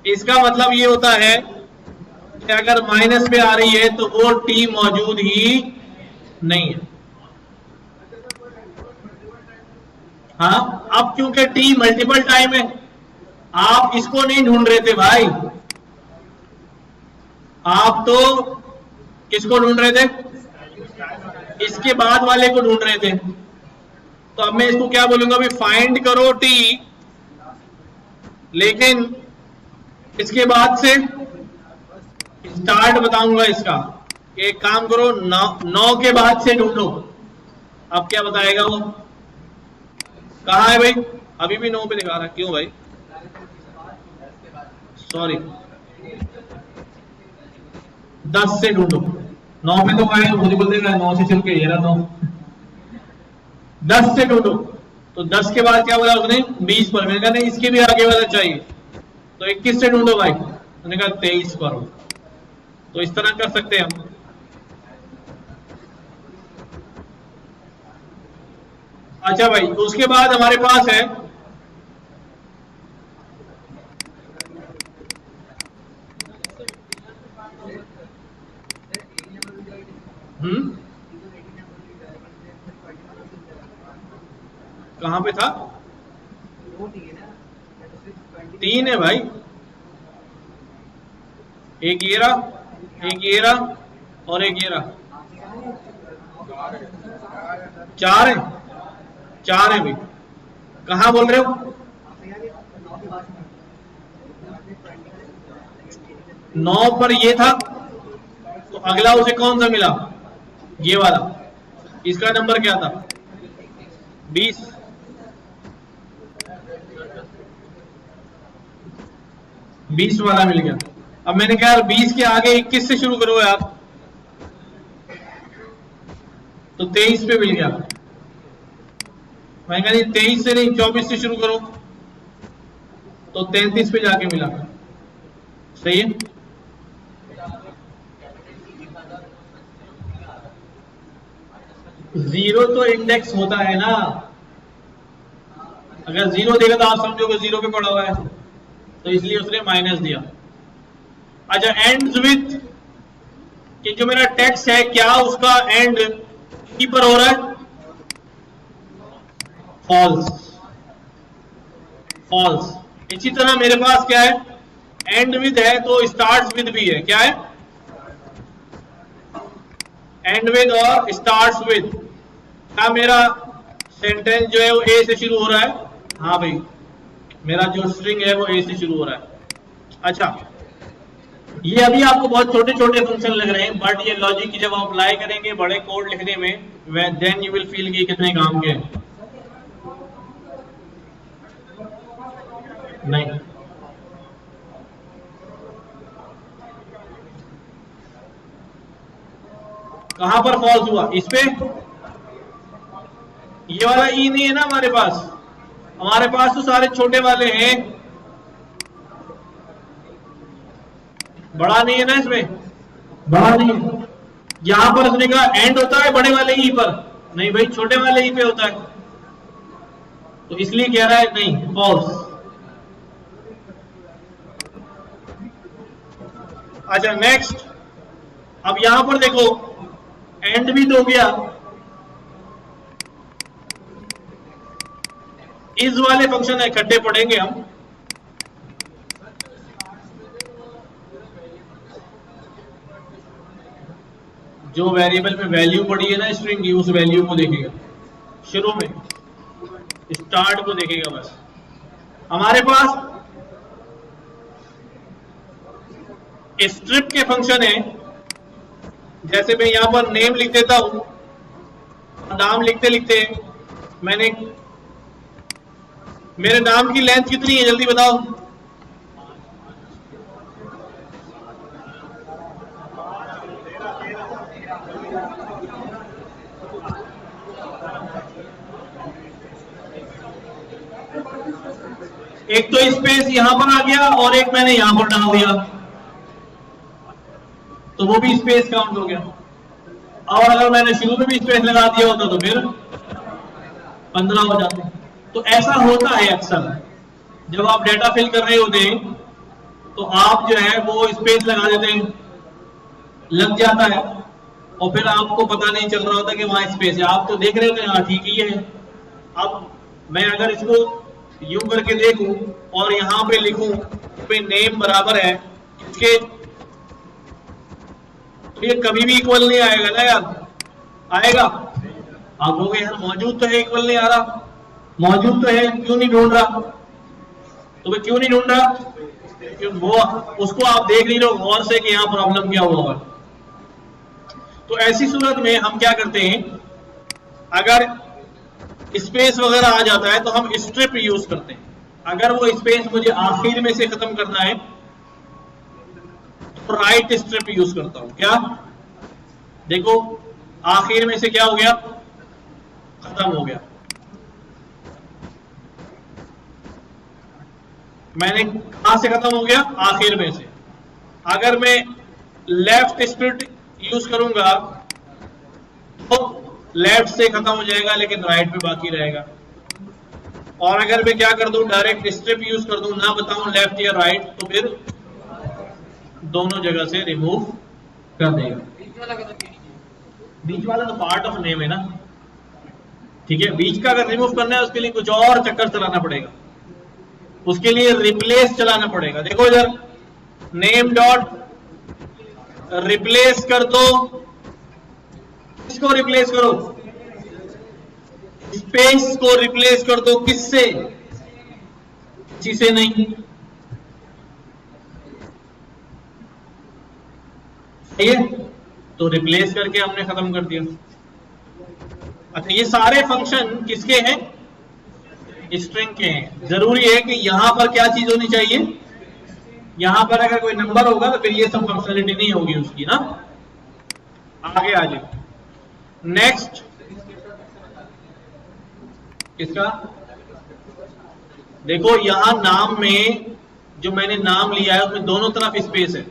इसका मतलब ये होता है कि अगर माइनस में आ रही है तो वो टी मौजूद ही नहीं है। हाँ, अब क्योंकि टी मल्टीपल टाइम है, आप इसको नहीं ढूंढ रहे थे भाई, आप तो किसको ढूंढ रहे थे? इसके बाद वाले को ढूंढ रहे थे। तो अब मैं इसको क्या बोलूंगा? भाई फाइंड करो टी, लेकिन इसके बाद से स्टार्ट बताऊंगा इसका। एक काम करो, 9 के बाद से ढूंढो। अब क्या बताएगा वो? कहां है भाई? अभी भी 9 पे दिखा रहा है, क्यों भाई? सॉरी, 10 से ढूंढो। 9 पे तो आए, मुझे बोल देगा 9 से चल के ये रहा 9। 10 से ढूंढो। तो 10 के बाद क्या बोला उसने? 20 पर। मैंने कहा नहीं, इसके भी आगे वाला चाहिए। तो 21 से ढूंढो भाई। मैंने कहा 23 पर। तो इस तरह कर सकते हैं हम। अच्छा भाई, उसके बाद हमारे पास है कहां पे था? 3 है भाई, एक ये रहा, एक ये रहा और एक ये रहा। 4 है, 4 है भाई। कहां बोल रहे हो? 9 पर ये था, तो अगला उसे कौन सा मिला? ये वाला। इसका नंबर क्या था? 20। 20 वाला मिल गया। अब मैंने कहा 20 के आगे 21 से शुरू करो यार, तो 23 पे मिल गया। मैंने कहा 23 से नहीं 24 से शुरू करो, तो 33 पे जाके मिला। सही है। जीरो तो इंडेक्स होता है ना, अगर जीरो देगा तो आप समझोगे जीरो पे पड़ा हुआ है, तो इसलिए उसने माइनस दिया। अच्छा, एंड्स विथ, कि जो मेरा टेक्स्ट है क्या उसका एंड की पर हो रहा है? फॉल्स। फॉल्स। इसी तरह मेरे पास क्या है? एंड विद है तो स्टार्ट्स विद भी है। क्या है? एंड विद और स्टार्ट्स विद। क्या मेरा सेंटेंस जो है वो ए से शुरू हो रहा है? हाँ भाई, मेरा जो स्ट्रिंग है वो ए से शुरू हो रहा है। अच्छा, ये अभी आपको बहुत छोटे छोटे फंक्शन लग रहे हैं, बट ये लॉजिक की जब आप अप्लाई करेंगे बड़े कोड लिखने में, देन यू विल फील कि कितने काम के हैं। नहीं, कहां पर फॉल्स हुआ? इस पे। ये वाला ई नहीं है ना हमारे पास, हमारे पास तो सारे छोटे वाले हैं, बड़ा नहीं है ना इसमें, बड़ा नहीं है। यहां पर उसने कहा एंड होता है बड़े वाले ई पर, नहीं भाई छोटे वाले ई पे होता है, तो इसलिए कह रहा है नहीं, फॉल्स। अच्छा नेक्स्ट, अब यहां पर देखो एंड भी तो हो गया, इस वाले फंक्शन इकट्ठे पढ़ेंगे हम। जो वेरिएबल में वैल्यू पड़ी है ना स्ट्रिंग की, उस वैल्यू को देखेगा शुरू में, स्टार्ट को देखेगा बस। हमारे पास स्ट्रिप के फंक्शन है, जैसे मैं यहां पर नेम लिख देता हूं, नाम लिखते लिखते मैंने, मेरे नाम की लेंथ कितनी है जल्दी बताओ? एक तो स्पेस यहां पर आ गया और एक मैंने यहां पर डाल दिया, तो वो भी स्पेस काउंट हो गया। और अगर मैंने शुरू में भी स्पेस लगा दिया होता तो फिर 15 हो जाते। तो ऐसा होता है अक्सर, जब आप डेटा फिल कर रहे होते हैं तो आप जो है वो स्पेस लगा देते हैं, लग जाता है, और फिर आपको पता नहीं चल रहा होता कि वहां स्पेस है, आप तो देख रहे होते हैं हाँ ठीक ही है। अब मैं अगर इसको यूं करके देखूं और यहां पे लिखूं पे नेम बराबर है इसके, तो ये कभी भी इक्वल नहीं आएगा ना यार, आएगा? आप लोग यार मौजूद तो है, इक्वल नहीं आ रहा, मौजूद तो है, क्यों नहीं ढूंढ रहा? तो मैं क्यों नहीं ढूंढ रहा? क्यों वो उसको आप देख नहीं रहे गौर से कि यहाँ प्रॉब्लम क्या हुआ है। तो ऐसी सूरत में हम क्या करते हैं, अगर स्पेस वगैरह आ जाता है तो हम स्ट्रिप यूज करते हैं। अगर वो स्पेस मुझे आखिर में से खत्म करना है तो राइट स्ट्रिप यूज करता हूं। क्या देखो, आखिर में से क्या हो गया? खत्म हो गया। मैंने कहां से खत्म हो गया? आखिर में से। अगर मैं लेफ्ट स्प्लिट यूज करूंगा तो लेफ्ट से खत्म हो जाएगा लेकिन राइट पे बाकी रहेगा। और अगर मैं क्या कर दूं, डायरेक्ट स्ट्रिप यूज कर दूं, ना बताऊं लेफ्ट या राइट, तो फिर दोनों जगह से रिमूव कर देगा। बीच वाला तो पार्ट ऑफ नेम है ना, ठीक है। बीच का अगर रिमूव करना है उसके लिए कुछ और चक्कर चलाना पड़ेगा, उसके लिए रिप्लेस चलाना पड़ेगा। देखो इधर नेम डॉट रिप्लेस कर दो, किसको रिप्लेस करो, स्पेस को रिप्लेस कर दो, किससे, किसी से नहीं, सही है। तो रिप्लेस करके हमने खत्म कर दिया। अच्छा, ये सारे फंक्शन किसके हैं, स्ट्रिंग के हैं। जरूरी है कि यहां पर क्या चीज होनी चाहिए, यहां पर अगर कोई नंबर होगा तो फिर ये सब फंक्शनलिटी नहीं होगी उसकी ना। आगे आ जाए, नेक्स्ट किसका, देखो यहां नाम में जो मैंने नाम लिया है उसमें दोनों तरफ स्पेस है।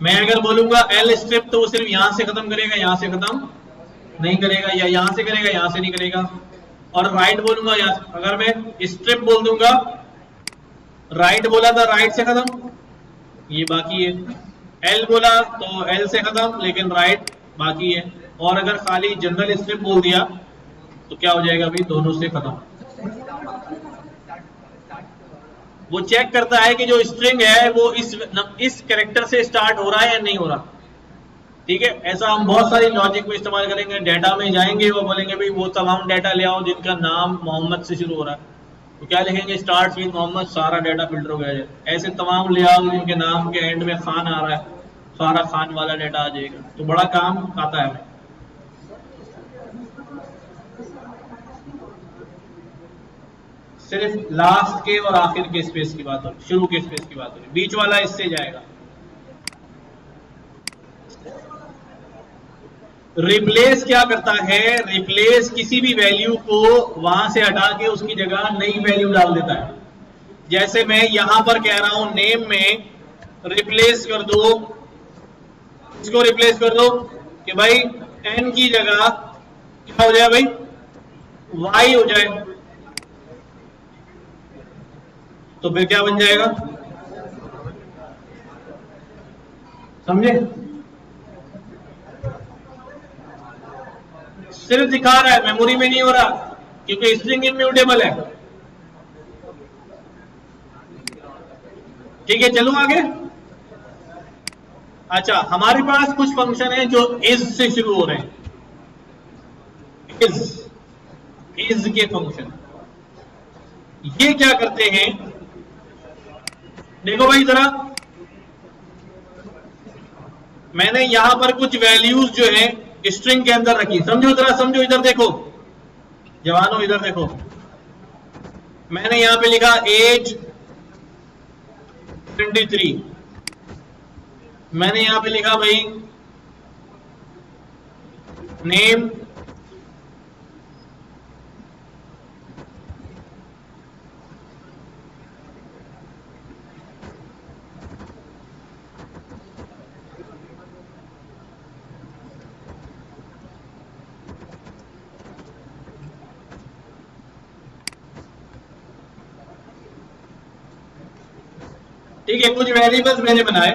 मैं अगर बोलूंगा एल स्ट्रिप तो वो सिर्फ यहां से खत्म करेगा, यहां से खत्म नहीं करेगा, या यहां से करेगा यहां से नहीं करेगा। और राइट बोलूंगा यहां से, अगर मैं स्ट्रिप बोल दूंगा, राइट बोला था राइट से खत्म, ये बाकी है। एल बोला तो एल से खत्म लेकिन राइट बाकी है। और अगर खाली जनरल स्ट्रिप बोल दिया तो क्या हो जाएगा भाई, दोनों से खत्म। वो चेक करता है कि जो स्ट्रिंग है वो इस कैरेक्टर से स्टार्ट हो रहा है या नहीं हो रहा, ठीक है। ऐसा हम बहुत सारी लॉजिक में इस्तेमाल करेंगे। डाटा में जाएंगे, वो बोलेंगे भाई वो तमाम डाटा ले आओ जिनका नाम मोहम्मद से शुरू हो रहा है, तो क्या लिखेंगे, स्टार्ट विद मोहम्मद, सारा डाटा फिल्टर हो गया। ऐसे तमाम ले आओ जिनके नाम के एंड में खान आ रहा है, सारा खान वाला डाटा आ जाएगा। तो बड़ा काम आता है। सिर्फ लास्ट के और आखिर के स्पेस की बात हो रही, शुरू के स्पेस की बात हो रही, बीच वाला इससे जाएगा। रिप्लेस क्या करता है, रिप्लेस किसी भी वैल्यू को वहां से हटा के उसकी जगह नई वैल्यू डाल देता है। जैसे मैं यहां पर कह रहा हूं नेम में रिप्लेस कर दो, इसको रिप्लेस कर दो कि भाई एन की जगह क्या हो जाए भाई, वाई हो जाए, तो फिर क्या बन जाएगा, समझे। सिर्फ दिखा रहा है, मेमोरी में नहीं हो रहा, क्योंकि स्ट्रिंग इम्यूटेबल है। ठीक है, चलो आगे। अच्छा, हमारे पास कुछ फंक्शन है जो इज से शुरू हो रहे हैं। इज के फंक्शन ये क्या करते हैं, देखो भाई जरा, मैंने यहां पर कुछ वैल्यूज जो है स्ट्रिंग के अंदर रखी, समझो जरा, समझो, इधर देखो जवानों, इधर देखो। मैंने यहां पे लिखा एज 23, मैंने यहां पे लिखा भाई नेम ठीक है, कुछ वेरिएबल्स मैंने बनाए।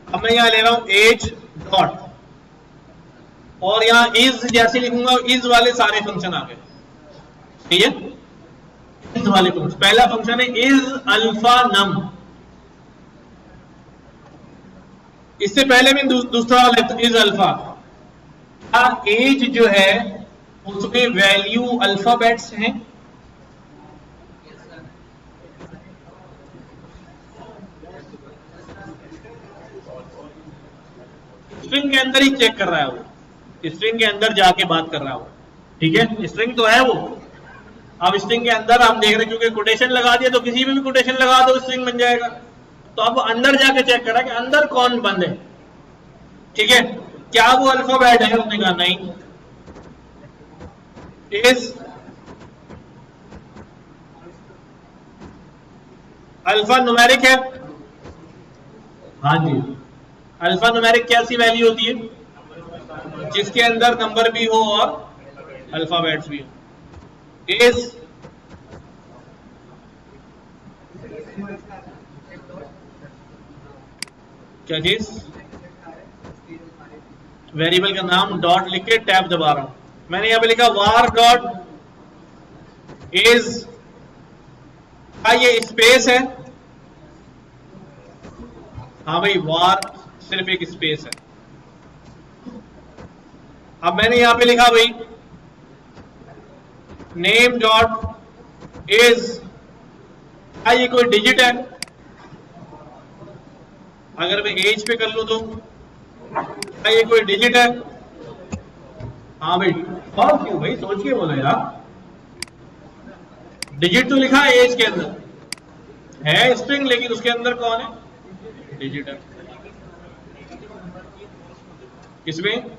अब मैं यहां ले रहा हूं एज डॉट, और यहां इज जैसे लिखूंगा इज वाले सारे फंक्शन आ गए, ठीक है। इज वाले फंक्शन, पहला फंक्शन है इज अल्फा नम, इससे पहले मैं दूसरा वाला इज अल्फा। एज जो है उसमें वैल्यू अल्फाबेट्स हैं, स्ट्रिंग के अंदर ही चेक कर रहा है वो, स्ट्रिंग के अंदर जाके बात कर रहा है वो, ठीक है। स्ट्रिंग तो है वो, अब स्ट्रिंग के अंदर हम देख रहे हैं, क्योंकि कोटेशन लगा दिया तो किसी में भी कोटेशन लगा दो स्ट्रिंग बन जाएगा। तो अब अंदर जाके चेक करा कि अंदर कौन बंद है, ठीक है, क्या वो अल्फाबेट है, उसने कहा नहीं। इज अल्फा न्यूमेरिक है, हाँ जी। अल्फा न्यूमेरिक कैसी वैल्यू होती है, जिसके अंदर नंबर भी हो और अल्फाबेट्स भी हो। इज क्या चीज? वेरिएबल का नाम, डॉट लिख के टैब दबा रहा हूं। मैंने यहां पे लिखा var डॉट इज, क्या ये स्पेस है? हाँ भाई, var सिर्फ एक स्पेस है। अब मैंने यहां पे लिखा भाई नेम डॉट इज, क्या ये कोई डिजिट है? अगर मैं एज पे कर लूं तो क्या ये कोई डिजिट है? हाँ भाई, और क्यों भाई, सोच के बोलो यार। डिजिट तो लिखा है एज के अंदर, है स्ट्रिंग, लेकिन उसके अंदर कौन है? डिजिट है। किसमें?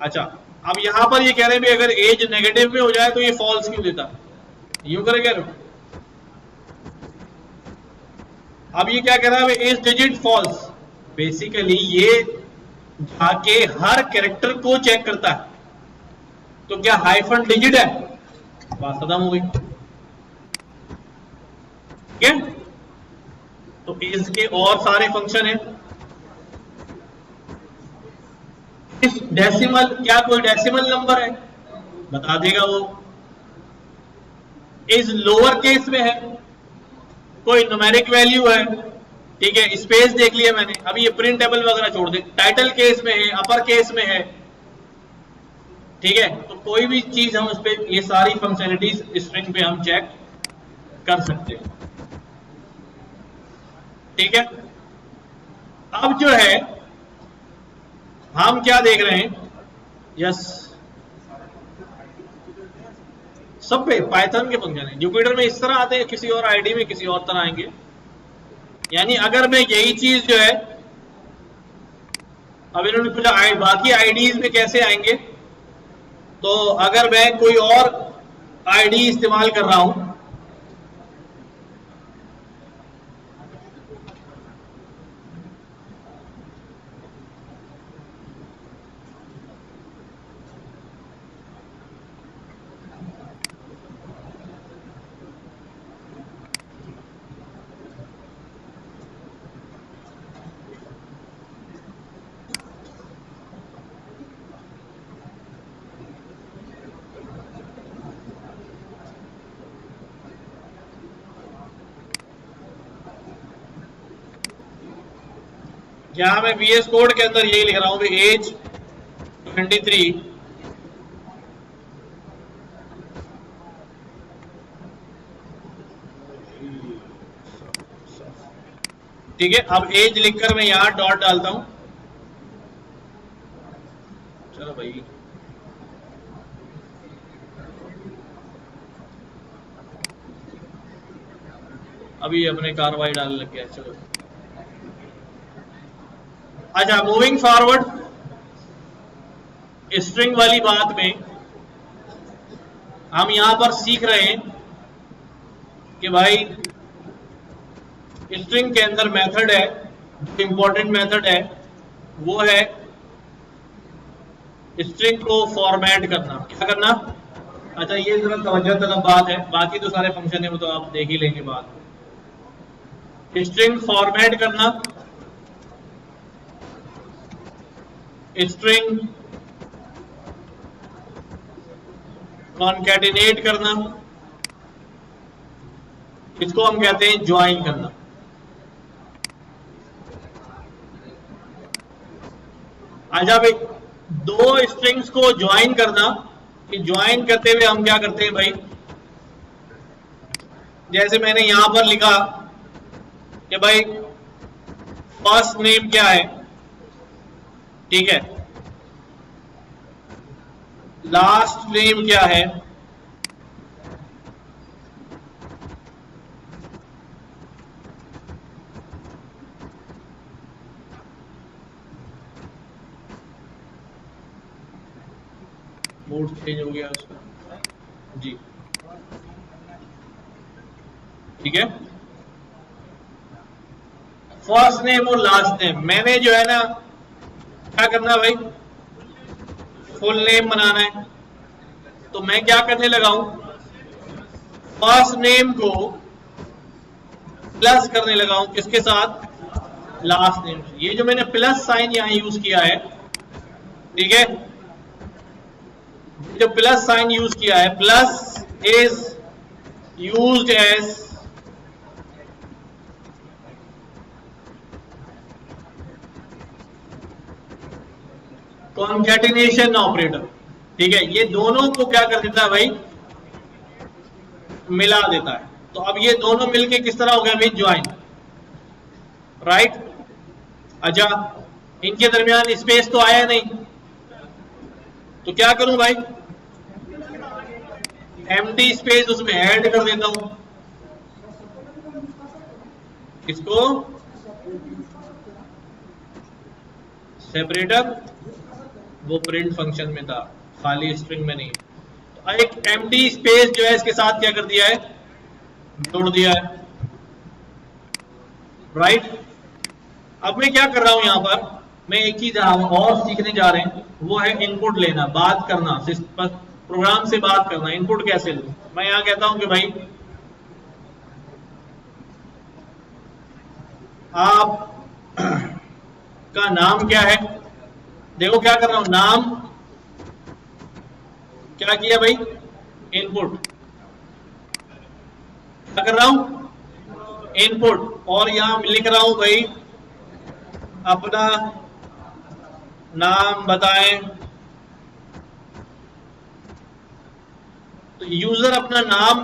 अच्छा, अब यहां पर ये कह रहे हैं भी अगर एज नेगेटिव में हो जाए तो ये फॉल्स क्यों देता? यूं करे कह रहे हो। अब ये क्या कह रहा है? Is digit false. बेसिकली ये जाके हर कैरेक्टर को चेक करता है, तो क्या हाइफन डिजिट है? बात खत्म हो गई। ठीक है, तो इज के और सारे फंक्शन है। इस डेसिमल, क्या कोई डेसिमल नंबर है? बता देगा वो। इज लोअर केस में है, कोई न्यूमेरिक वैल्यू है, ठीक है, स्पेस देख लिया मैंने। अभी ये प्रिंटेबल वगैरह छोड़ दे, टाइटल केस में है, अपर केस में है, ठीक है, तो कोई भी चीज हम उस पर, ये सारी फंक्शनलिटीज स्ट्रिंग पे हम चेक कर सकते हैं। ठीक है, अब जो है हम क्या देख रहे हैं? यस, सब पे पाइथन के फंक्शन है। जुपिटर में इस तरह आते हैं, किसी और आईडी में किसी और तरह आएंगे। यानी अगर मैं यही चीज जो है, अब इन्होंने पूछा बाकी आईडीज में कैसे आएंगे, तो अगर मैं कोई और आईडी इस्तेमाल कर रहा हूं, यहां मैं VS कोड के अंदर यही लिख रहा हूं, एज 23, ठीक है। अब एज लिखकर मैं यहां डॉट डालता हूं। चलो भाई, अभी अपने कार्रवाई डालने लग गया। चलो, अच्छा, मूविंग फॉरवर्ड स्ट्रिंग वाली बात में हम यहां पर सीख रहे हैं कि भाई स्ट्रिंग के अंदर मेथड है, जो इंपॉर्टेंट मेथड है वो है स्ट्रिंग को फॉर्मेट करना। क्या करना? अच्छा, ये जरा तवज्जो तलब बात है, बाकी तो सारे फंक्शन है वो तो आप देख ही लेंगे बाद में। स्ट्रिंग फॉर्मेट करना, स्ट्रिंग कॉन्कैटिनेट करना, इसको हम कहते हैं ज्वाइन करना। अच्छा भाई, दो स्ट्रिंग्स को ज्वाइन करना, कि ज्वाइन करते हुए हम क्या करते हैं भाई, जैसे मैंने यहां पर लिखा कि भाई फर्स्ट नेम क्या है, ठीक है, लास्ट नेम क्या है, मूड चेंज हो गया उसका जी, ठीक है। फर्स्ट नेम और लास्ट नेम मैंने जो है ना क्या करना भाई, फुल नेम बनाना है, तो मैं क्या करने लगा हूं, फर्स्ट नेम को प्लस करने लगा हूं किसके साथ, लास्ट नेम से। ये जो मैंने प्लस साइन यहां यूज किया है, ठीक है, जो प्लस साइन यूज किया है, plus is used as concatenation operator, ठीक है। ये दोनों को क्या कर देता है भाई, मिला देता है। तो अब ये दोनों मिलके किस तरह हो गया भाई, ज्वाइन, राइट। अच्छा, इनके दरमियान स्पेस तो आया नहीं, तो क्या करूं भाई, एम्प्टी स्पेस उसमें ऐड कर देता हूं, इसको सेपरेटर, वो प्रिंट फंक्शन में था, खाली स्ट्रिंग में नहीं। तो एक एम्प्टी स्पेस जो है इसके साथ क्या कर दिया है, जोड़ दिया है, राइट। अब मैं क्या कर रहा हूं यहां पर, मैं एक चीज और सीखने जा रहे हैं, वो है इनपुट लेना, बात करना, प्रोग्राम से बात करना। इनपुट कैसे लूं, मैं यहां कहता हूं कि भाई आप का नाम क्या है, देखो क्या कर रहा हूं, नाम क्या किया भाई, इनपुट, क्या कर रहा हूं, इनपुट, और यहां लिख रहा हूं भाई अपना नाम बताएं। तो यूजर अपना नाम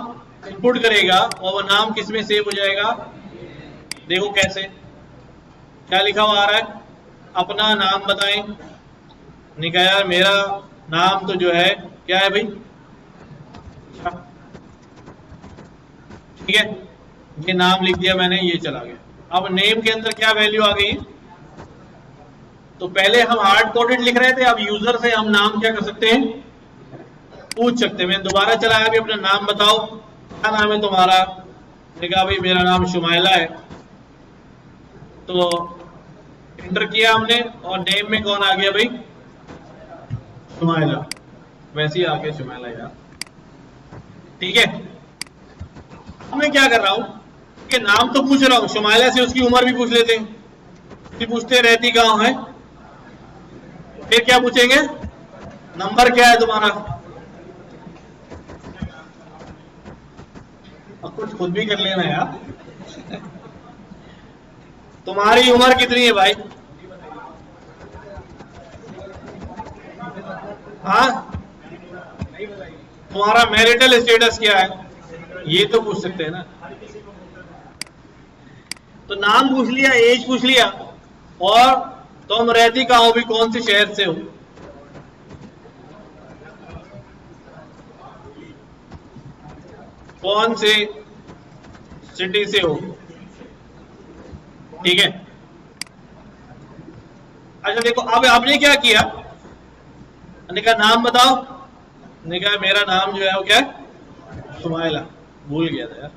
इनपुट करेगा और वो नाम किस में सेव हो जाएगा, देखो कैसे, क्या लिखा हुआ आ रहा है, अपना नाम बताएं। नहीं कहा यार मेरा नाम तो जो है क्या है भाई, ठीक है, ये नाम लिख दिया मैंने, ये चला गया। अब नेम के अंदर क्या वैल्यू आ गई, तो पहले हम हार्ड कोडेड लिख रहे थे, अब यूजर से हम नाम क्या कर सकते हैं, पूछ सकते हैं। मैंने दोबारा चलाया, भी अपना नाम बताओ, क्या नाम है तुम्हारा, कहा भाई मेरा नाम शुमाइला है, तो एंटर किया हमने, और नेम में कौन आ गया भाई, शुमाइला, वैसे ही आ गया शुमाइला यार, ठीक है। अब मैं क्या कर रहा हूं कि नाम तो पूछ रहा हूं, शुमाइला से उसकी उम्र भी पूछ लेते हैं, फिर पूछते रहती कहां है, फिर क्या पूछेंगे, नंबर क्या है तुम्हारा, अब कुछ खुद भी कर लेना यार। तुम्हारी उम्र कितनी है भाई, हाँ, तुम्हारा मैरिटल स्टेटस क्या है, ये तो पूछ सकते हैं ना। तो नाम पूछ लिया, एज पूछ लिया, और तुम रहती कहां हो भी, कौन से शहर से हो, कौन से सिटी से हो, ठीक है। अच्छा देखो, अब आपने क्या किया, ने कहा नाम बताओ, ने कहा मेरा नाम जो है वो क्या है, शुमाइला, भूल गया था यार,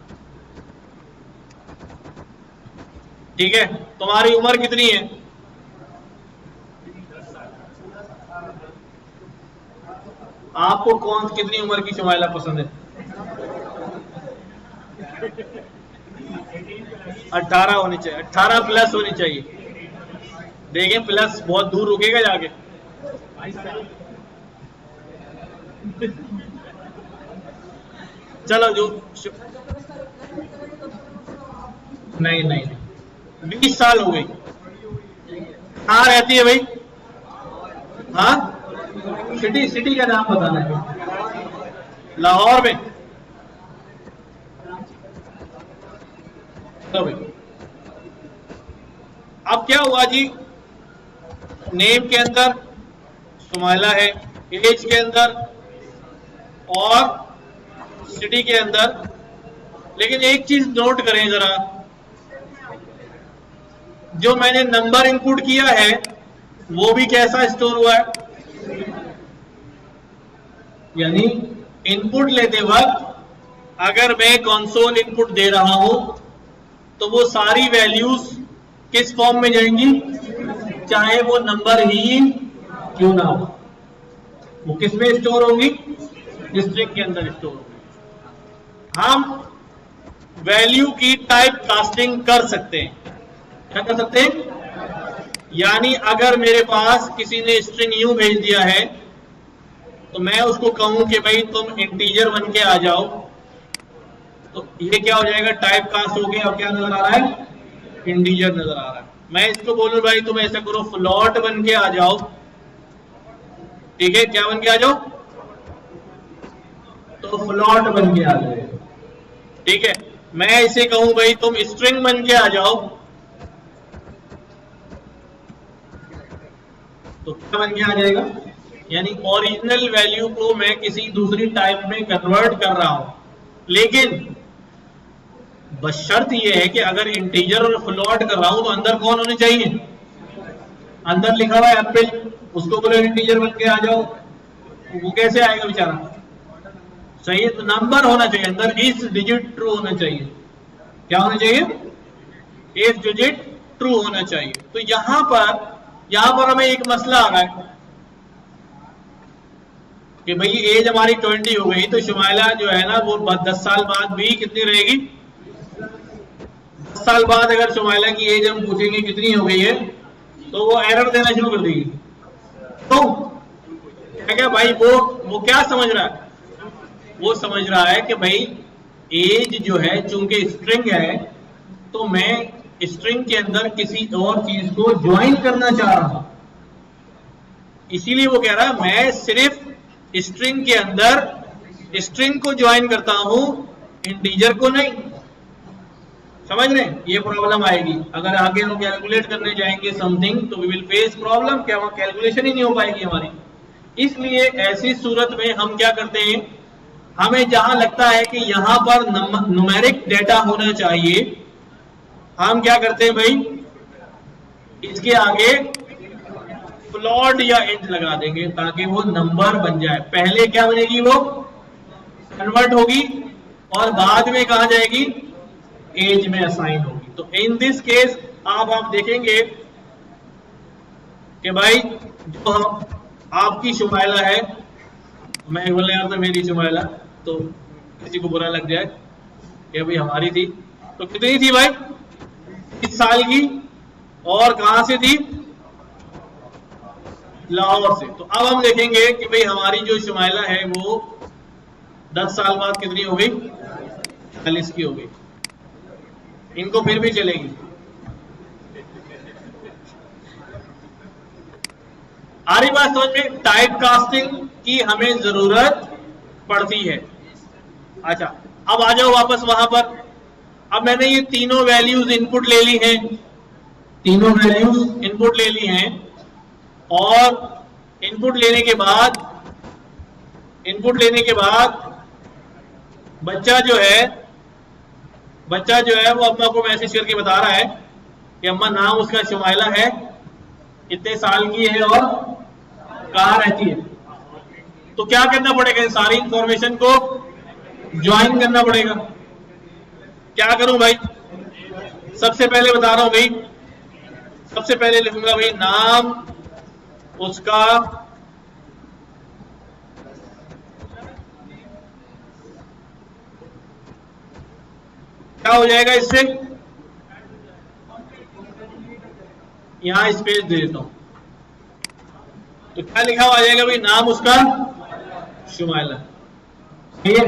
ठीक है। तुम्हारी उम्र कितनी है, आपको कौन कितनी उम्र की शुमाइला पसंद है, 18 होनी चाहिए, 18 प्लस होनी चाहिए। देखें प्लस बहुत दूर रुकेगा जाके, चलो जो नहीं नहीं 20 साल हो गई, कहाँ रहती है भाई, हाँ, सिटी का नाम बताना है, लाहौर में, तो भाई अब क्या हुआ जी, नेम के अंदर शुमाइला है, एज के अंदर और सिटी के अंदर, लेकिन एक चीज नोट करें जरा, जो मैंने नंबर इनपुट किया है वो भी कैसा स्टोर हुआ है, यानी इनपुट लेते वक्त अगर मैं कंसोल इनपुट दे रहा हूं तो वो सारी वैल्यूज किस फॉर्म में जाएंगी, चाहे वो नंबर ही क्यों ना हो, वो किस में स्टोर होंगी? स्ट्रिंग के अंदर स्टोर होंगी। हम वैल्यू की टाइप कास्टिंग कर सकते हैं। क्या कर सकते हैं? यानी अगर मेरे पास किसी ने स्ट्रिंग यूं भेज दिया है तो मैं उसको कहूं कि भाई तुम इंटीजर बन के आ जाओ, तो ये क्या हो जाएगा? टाइप कास्ट हो गया। और क्या नजर आ रहा है? इंटीजर नजर आ रहा है। मैं इसको बोलूं भाई तुम ऐसा करो फ्लॉट बन के आ जाओ, ठीक है? क्या बन के आ जाओ? तो फ्लॉट बन के आ जाओ, ठीक है? मैं इसे कहूं भाई तुम स्ट्रिंग बन के आ जाओ, तो क्या बन के आ जाएगा? यानी ओरिजिनल वैल्यू को मैं किसी दूसरी टाइप में कन्वर्ट कर रहा हूं। लेकिन बस शर्त यह है कि अगर इंटीजर और फ्लॉट कर रहा हूं तो अंदर कौन होने चाहिए? अंदर लिखा हुआ है एप्पल, उसको बोलो इंटीजर बन के आ जाओ, वो कैसे आएगा बेचारा? सही है, तो नंबर होना चाहिए अंदर, इस डिजिट ट्रू होना चाहिए। क्या होना चाहिए? इस डिजिट ट्रू होना चाहिए। तो यहां पर हमें एक मसला आ रहा है कि भाई एज हमारी 20 हो गई, तो शुमाइला जो है ना वो 10 साल बाद भी कितनी रहेगी? 10 साल बाद अगर शुमाइला की एज हम पूछेंगे कितनी हो गई है, तो वो एरर देना शुरू कर देगी। तो क्या भाई वो क्या समझ रहा है? वो समझ रहा है कि भाई एज जो है चूंकि स्ट्रिंग है, तो मैं स्ट्रिंग के अंदर किसी और चीज को ज्वाइन करना चाह रहा हूं, इसीलिए वो कह रहा है मैं सिर्फ स्ट्रिंग के अंदर स्ट्रिंग को ज्वाइन करता हूं, इंटीजर को नहीं। समझ रहे हैं? ये प्रॉब्लम आएगी अगर आगे हम कैलकुलेट करने जाएंगे समथिंग, तो वी विल फेस प्रॉब्लम, क्या वहां कैलकुलेशन ही नहीं हो पाएगी हमारी। इसलिए ऐसी सूरत में हम क्या करते हैं, हमें जहां लगता है कि यहां पर न्यूमेरिक डेटा होना चाहिए, हम क्या करते हैं भाई, इसके आगे फ्लॉट या इंट लगा देंगे ताकि वो नंबर बन जाए। पहले क्या बनेगी? वो कन्वर्ट होगी और बाद में कहा जाएगी? एज में असाइन होगी। तो इन दिस केस आप देखेंगे कि भाई जो हम आपकी शुमाइला है, मैं बोले यार तो मेरी शुमाइला, तो किसी को बुरा लग जाए कि भाई हमारी थी, तो कितनी थी भाई? 20 साल की, और कहां से थी? लाहौर से। तो अब हम देखेंगे कि भाई हमारी जो शुमाइला है वो 10 साल बाद कितनी हो गई? 40 की हो गई। इनको फिर भी चलेगी। आ रही बात समझ में? टाइप कास्टिंग की हमें जरूरत पड़ती है। अच्छा, अब आ जाओ वापस वहां पर। अब मैंने ये तीनों वैल्यूज इनपुट ले ली हैं, तीनों वैल्यूज इनपुट ले ली हैं, और इनपुट लेने के बाद बच्चा जो है वो अम्मा को मैसेज करके बता रहा है कि अम्मा नाम उसका शुमाइला है, इतने साल की है और कहाँ रहती है। तो क्या करना पड़ेगा? सारी इंफॉर्मेशन को ज्वाइन करना पड़ेगा। क्या करूं भाई? सबसे पहले बता रहा हूं भाई, सबसे पहले लिखूंगा भाई नाम उसका क्या हो जाएगा? इससे यहां स्पेस दे देता हूं, तो क्या लिखा हुआ आ जाएगा भाई? नाम उसका शुमाइला। ठीक है,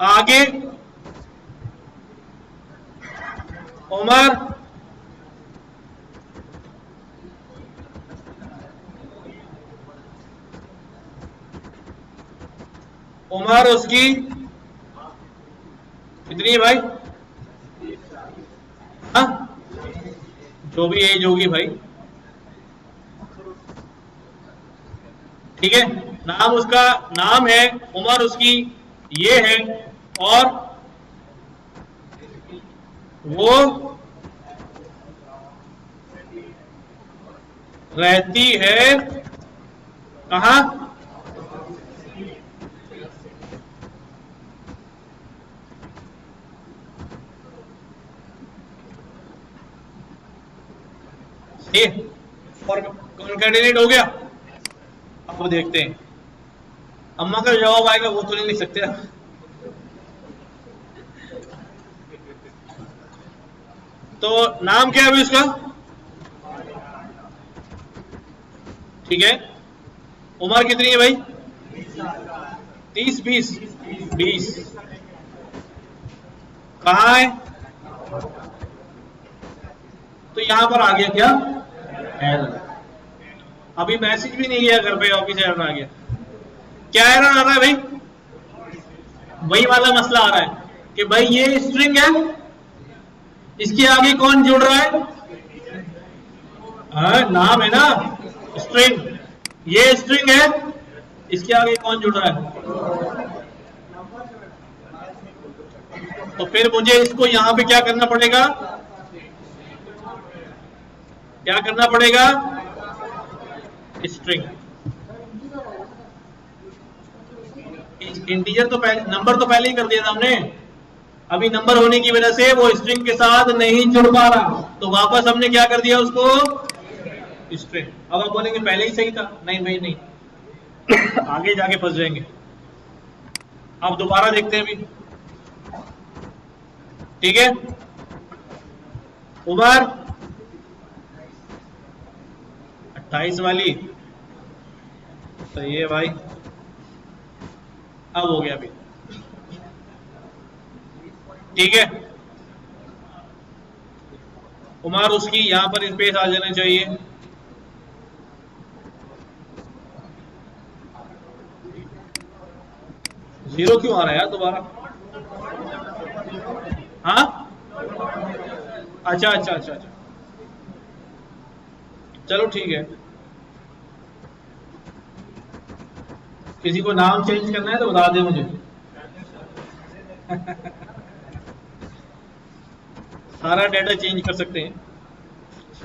आगे उमर उसकी कितनी है भाई? हाँ, जो भी एज होगी भाई, ठीक है। नाम उसका नाम है, उम्र उसकी ये है, और वो रहती है कहां? और कॉन्कैटिनेट हो गया। अब देखते हैं, अम्मा का जवाब आएगा वो तो नहीं लिख सकते आप। तो नाम क्या है अभी उसका? ठीक है, उम्र कितनी है भाई? 30 20 कहाँ है? तो यहां पर आ गया क्या? एरर। अभी मैसेज भी नहीं गया घर पे, ऑफिस एरर आ गया। क्या एरर आ रहा है भाई? वही वाला मसला आ रहा है कि भाई ये स्ट्रिंग है, इसके आगे कौन जुड़ रहा है? नाम है ना स्ट्रिंग, ये स्ट्रिंग है, इसके आगे कौन जुड़ रहा है? तो फिर मुझे इसको यहां पे क्या करना पड़ेगा? क्या करना पड़ेगा? स्ट्रिंग। इंटीजर तो पहले, नंबर तो पहले ही कर दिया था हमने, अभी नंबर होने की वजह से वो स्ट्रिंग के साथ नहीं जुड़ पा रहा, तो वापस हमने क्या कर दिया उसको? स्ट्रिंग। अब आप बोलेंगे पहले ही सही था। नहीं भाई नहीं, आगे जाके फंस जाएंगे। अब दोबारा देखते हैं अभी, ठीक है। उमर 28 वाली, तो ये भाई अब हो गया अभी, ठीक है। उमर उसकी यहां पर स्पेस आ जाना चाहिए। जीरो क्यों आ रहा है यार दोबारा? हाँ अच्छा अच्छा अच्छा अच्छा, चलो ठीक है। किसी को नाम चेंज करना है तो बता दे मुझे। सारा डेटा चेंज कर सकते हैं,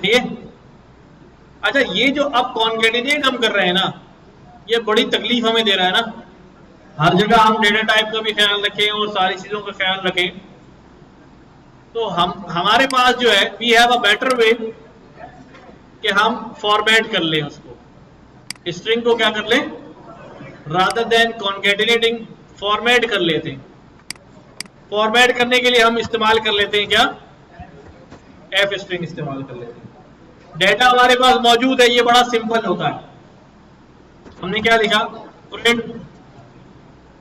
ठीक है। अच्छा, ये जो अब कॉन्केटिनेट हम कर रहे हैं ना, ये बड़ी तकलीफ हमें दे रहा है ना। हर जगह हम डेटा टाइप का भी ख्याल रखें और सारी चीजों का ख्याल रखें, तो हमारे पास जो है, we have a better way कि हम फॉर्मेट कर लें उसको, स्ट्रिंग को क्या कर लें, रादर देन कॉन्केटिनेटिंग, फॉर्मेट कर लेते हैं। फॉर्मेट करने के लिए हम इस्तेमाल कर लेते हैं क्या? एफ स्ट्रिंग इस्तेमाल कर लेते हैं। डेटा हमारे पास मौजूद है, ये बड़ा सिंपल होता है। हमने क्या लिखा? प्रिंट,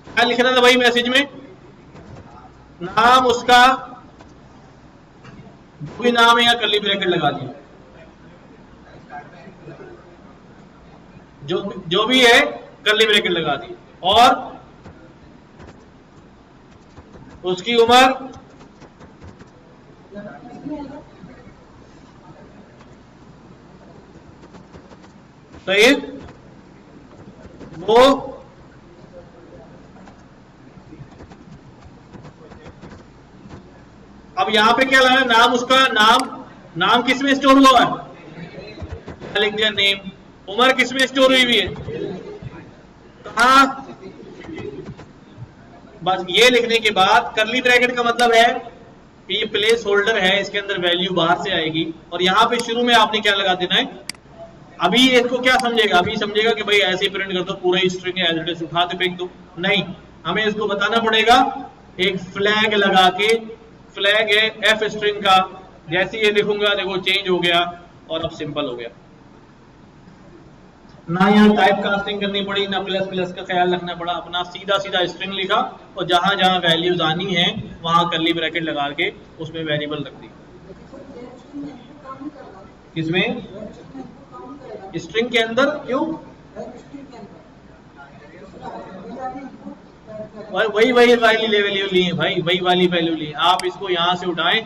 क्या लिखना था भाई मैसेज में? नाम उसका जो भी नाम है, या कर्ली ब्रैकेट लगा दिया, जो भी है कर्ली ब्रैकेट लगा दी, और उसकी उम्र सही है, वो अब यहां पे क्या लाना? नाम उसका, नाम किस में स्टोर हुआ है? लिख दिया नेम। उम्र किस में स्टोर हुई है? कहां? बस ये लिखने के बाद कर्ली ब्रैकेट का मतलब है कि ये प्लेस होल्डर है, इसके अंदर वैल्यू बाहर से आएगी, और यहां पे शुरू में आपने क्या लगा देना है? अभी इसको क्या समझेगा? अभी समझेगा कि भाई ऐसे ही प्रिंट कर दो, पूरा स्ट्रिंग एज इट इज उठा के फेंक दो। नहीं, हमें इसको बताना पड़ेगा एक फ्लैग लगा के। फ्लैग है एफ स्ट्रिंग का, जैसे ये लिखूंगा देखो चेंज हो गया और अब सिंपल हो गया। ना यहाँ टाइप कास्टिंग करनी पड़ी, ना प्लस प्लस का ख्याल रखना पड़ा, अपना सीधा सीधा स्ट्रिंग लिखा और जहां जहां वैल्यूज आनी है वहां कर्ली ब्रैकेट लगा के उसमें वेरिएबल रख दी। किसमें? स्ट्रिंग के अंदर। क्यों? वही वाली वैल्यू ली है भाई, वही वाली वैल्यू ली है। आप इसको यहां से उठाएं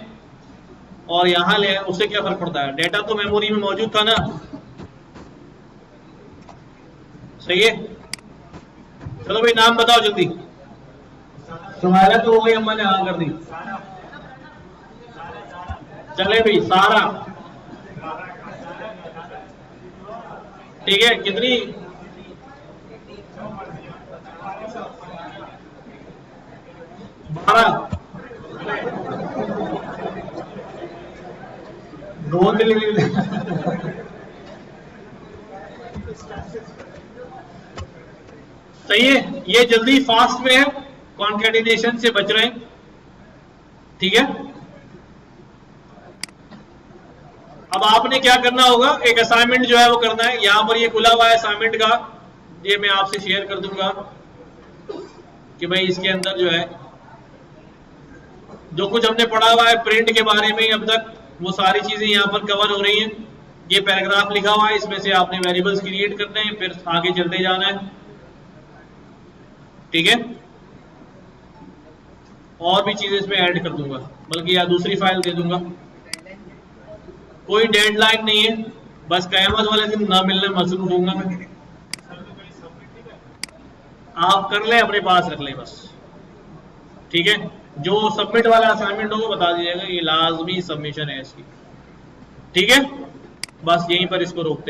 और यहां ले, उससे क्या फर्क पड़ता है? डेटा तो मेमोरी में मौजूद था ना, सही है। चलो भाई नाम बताओ जल्दी। तुम्हारा तो हो गई, अम्मा ने हाँ कर दी। चले भाई, सारा, ठीक है। कितनी? 12। 2 दिन सही है, ये जल्दी फास्ट में है, कॉन्कैटिनेशन से बच रहे हैं, ठीक है। अब आपने क्या करना होगा, एक असाइनमेंट जो है वो करना है। यहां पर ये खुला हुआ है असाइनमेंट का, ये मैं आपसे शेयर कर दूंगा कि भाई इसके अंदर जो है जो कुछ हमने पढ़ा हुआ है प्रिंट के बारे में अब तक, वो सारी चीजें यहाँ पर कवर हो रही हैं। ये पैराग्राफ लिखा हुआ है, इसमें से आपने वेरिएबल्स क्रिएट करने हैं, फिर आगे चलते जाना है, ठीक है। और भी चीजें इसमें ऐड कर दूंगा, बल्कि या दूसरी फाइल दे दूंगा। कोई डेडलाइन नहीं है, बस कयामत वाले दिन ना मिलने मसरूफ होऊंगा मैं। आप कर लें, अपने पास रख लें बस, ठीक है। जो सबमिट वाला असाइनमेंट होगा बता दीजिएगा, ये लाजमी सबमिशन है इसकी, ठीक है। बस यहीं पर इसको रोकते हैं।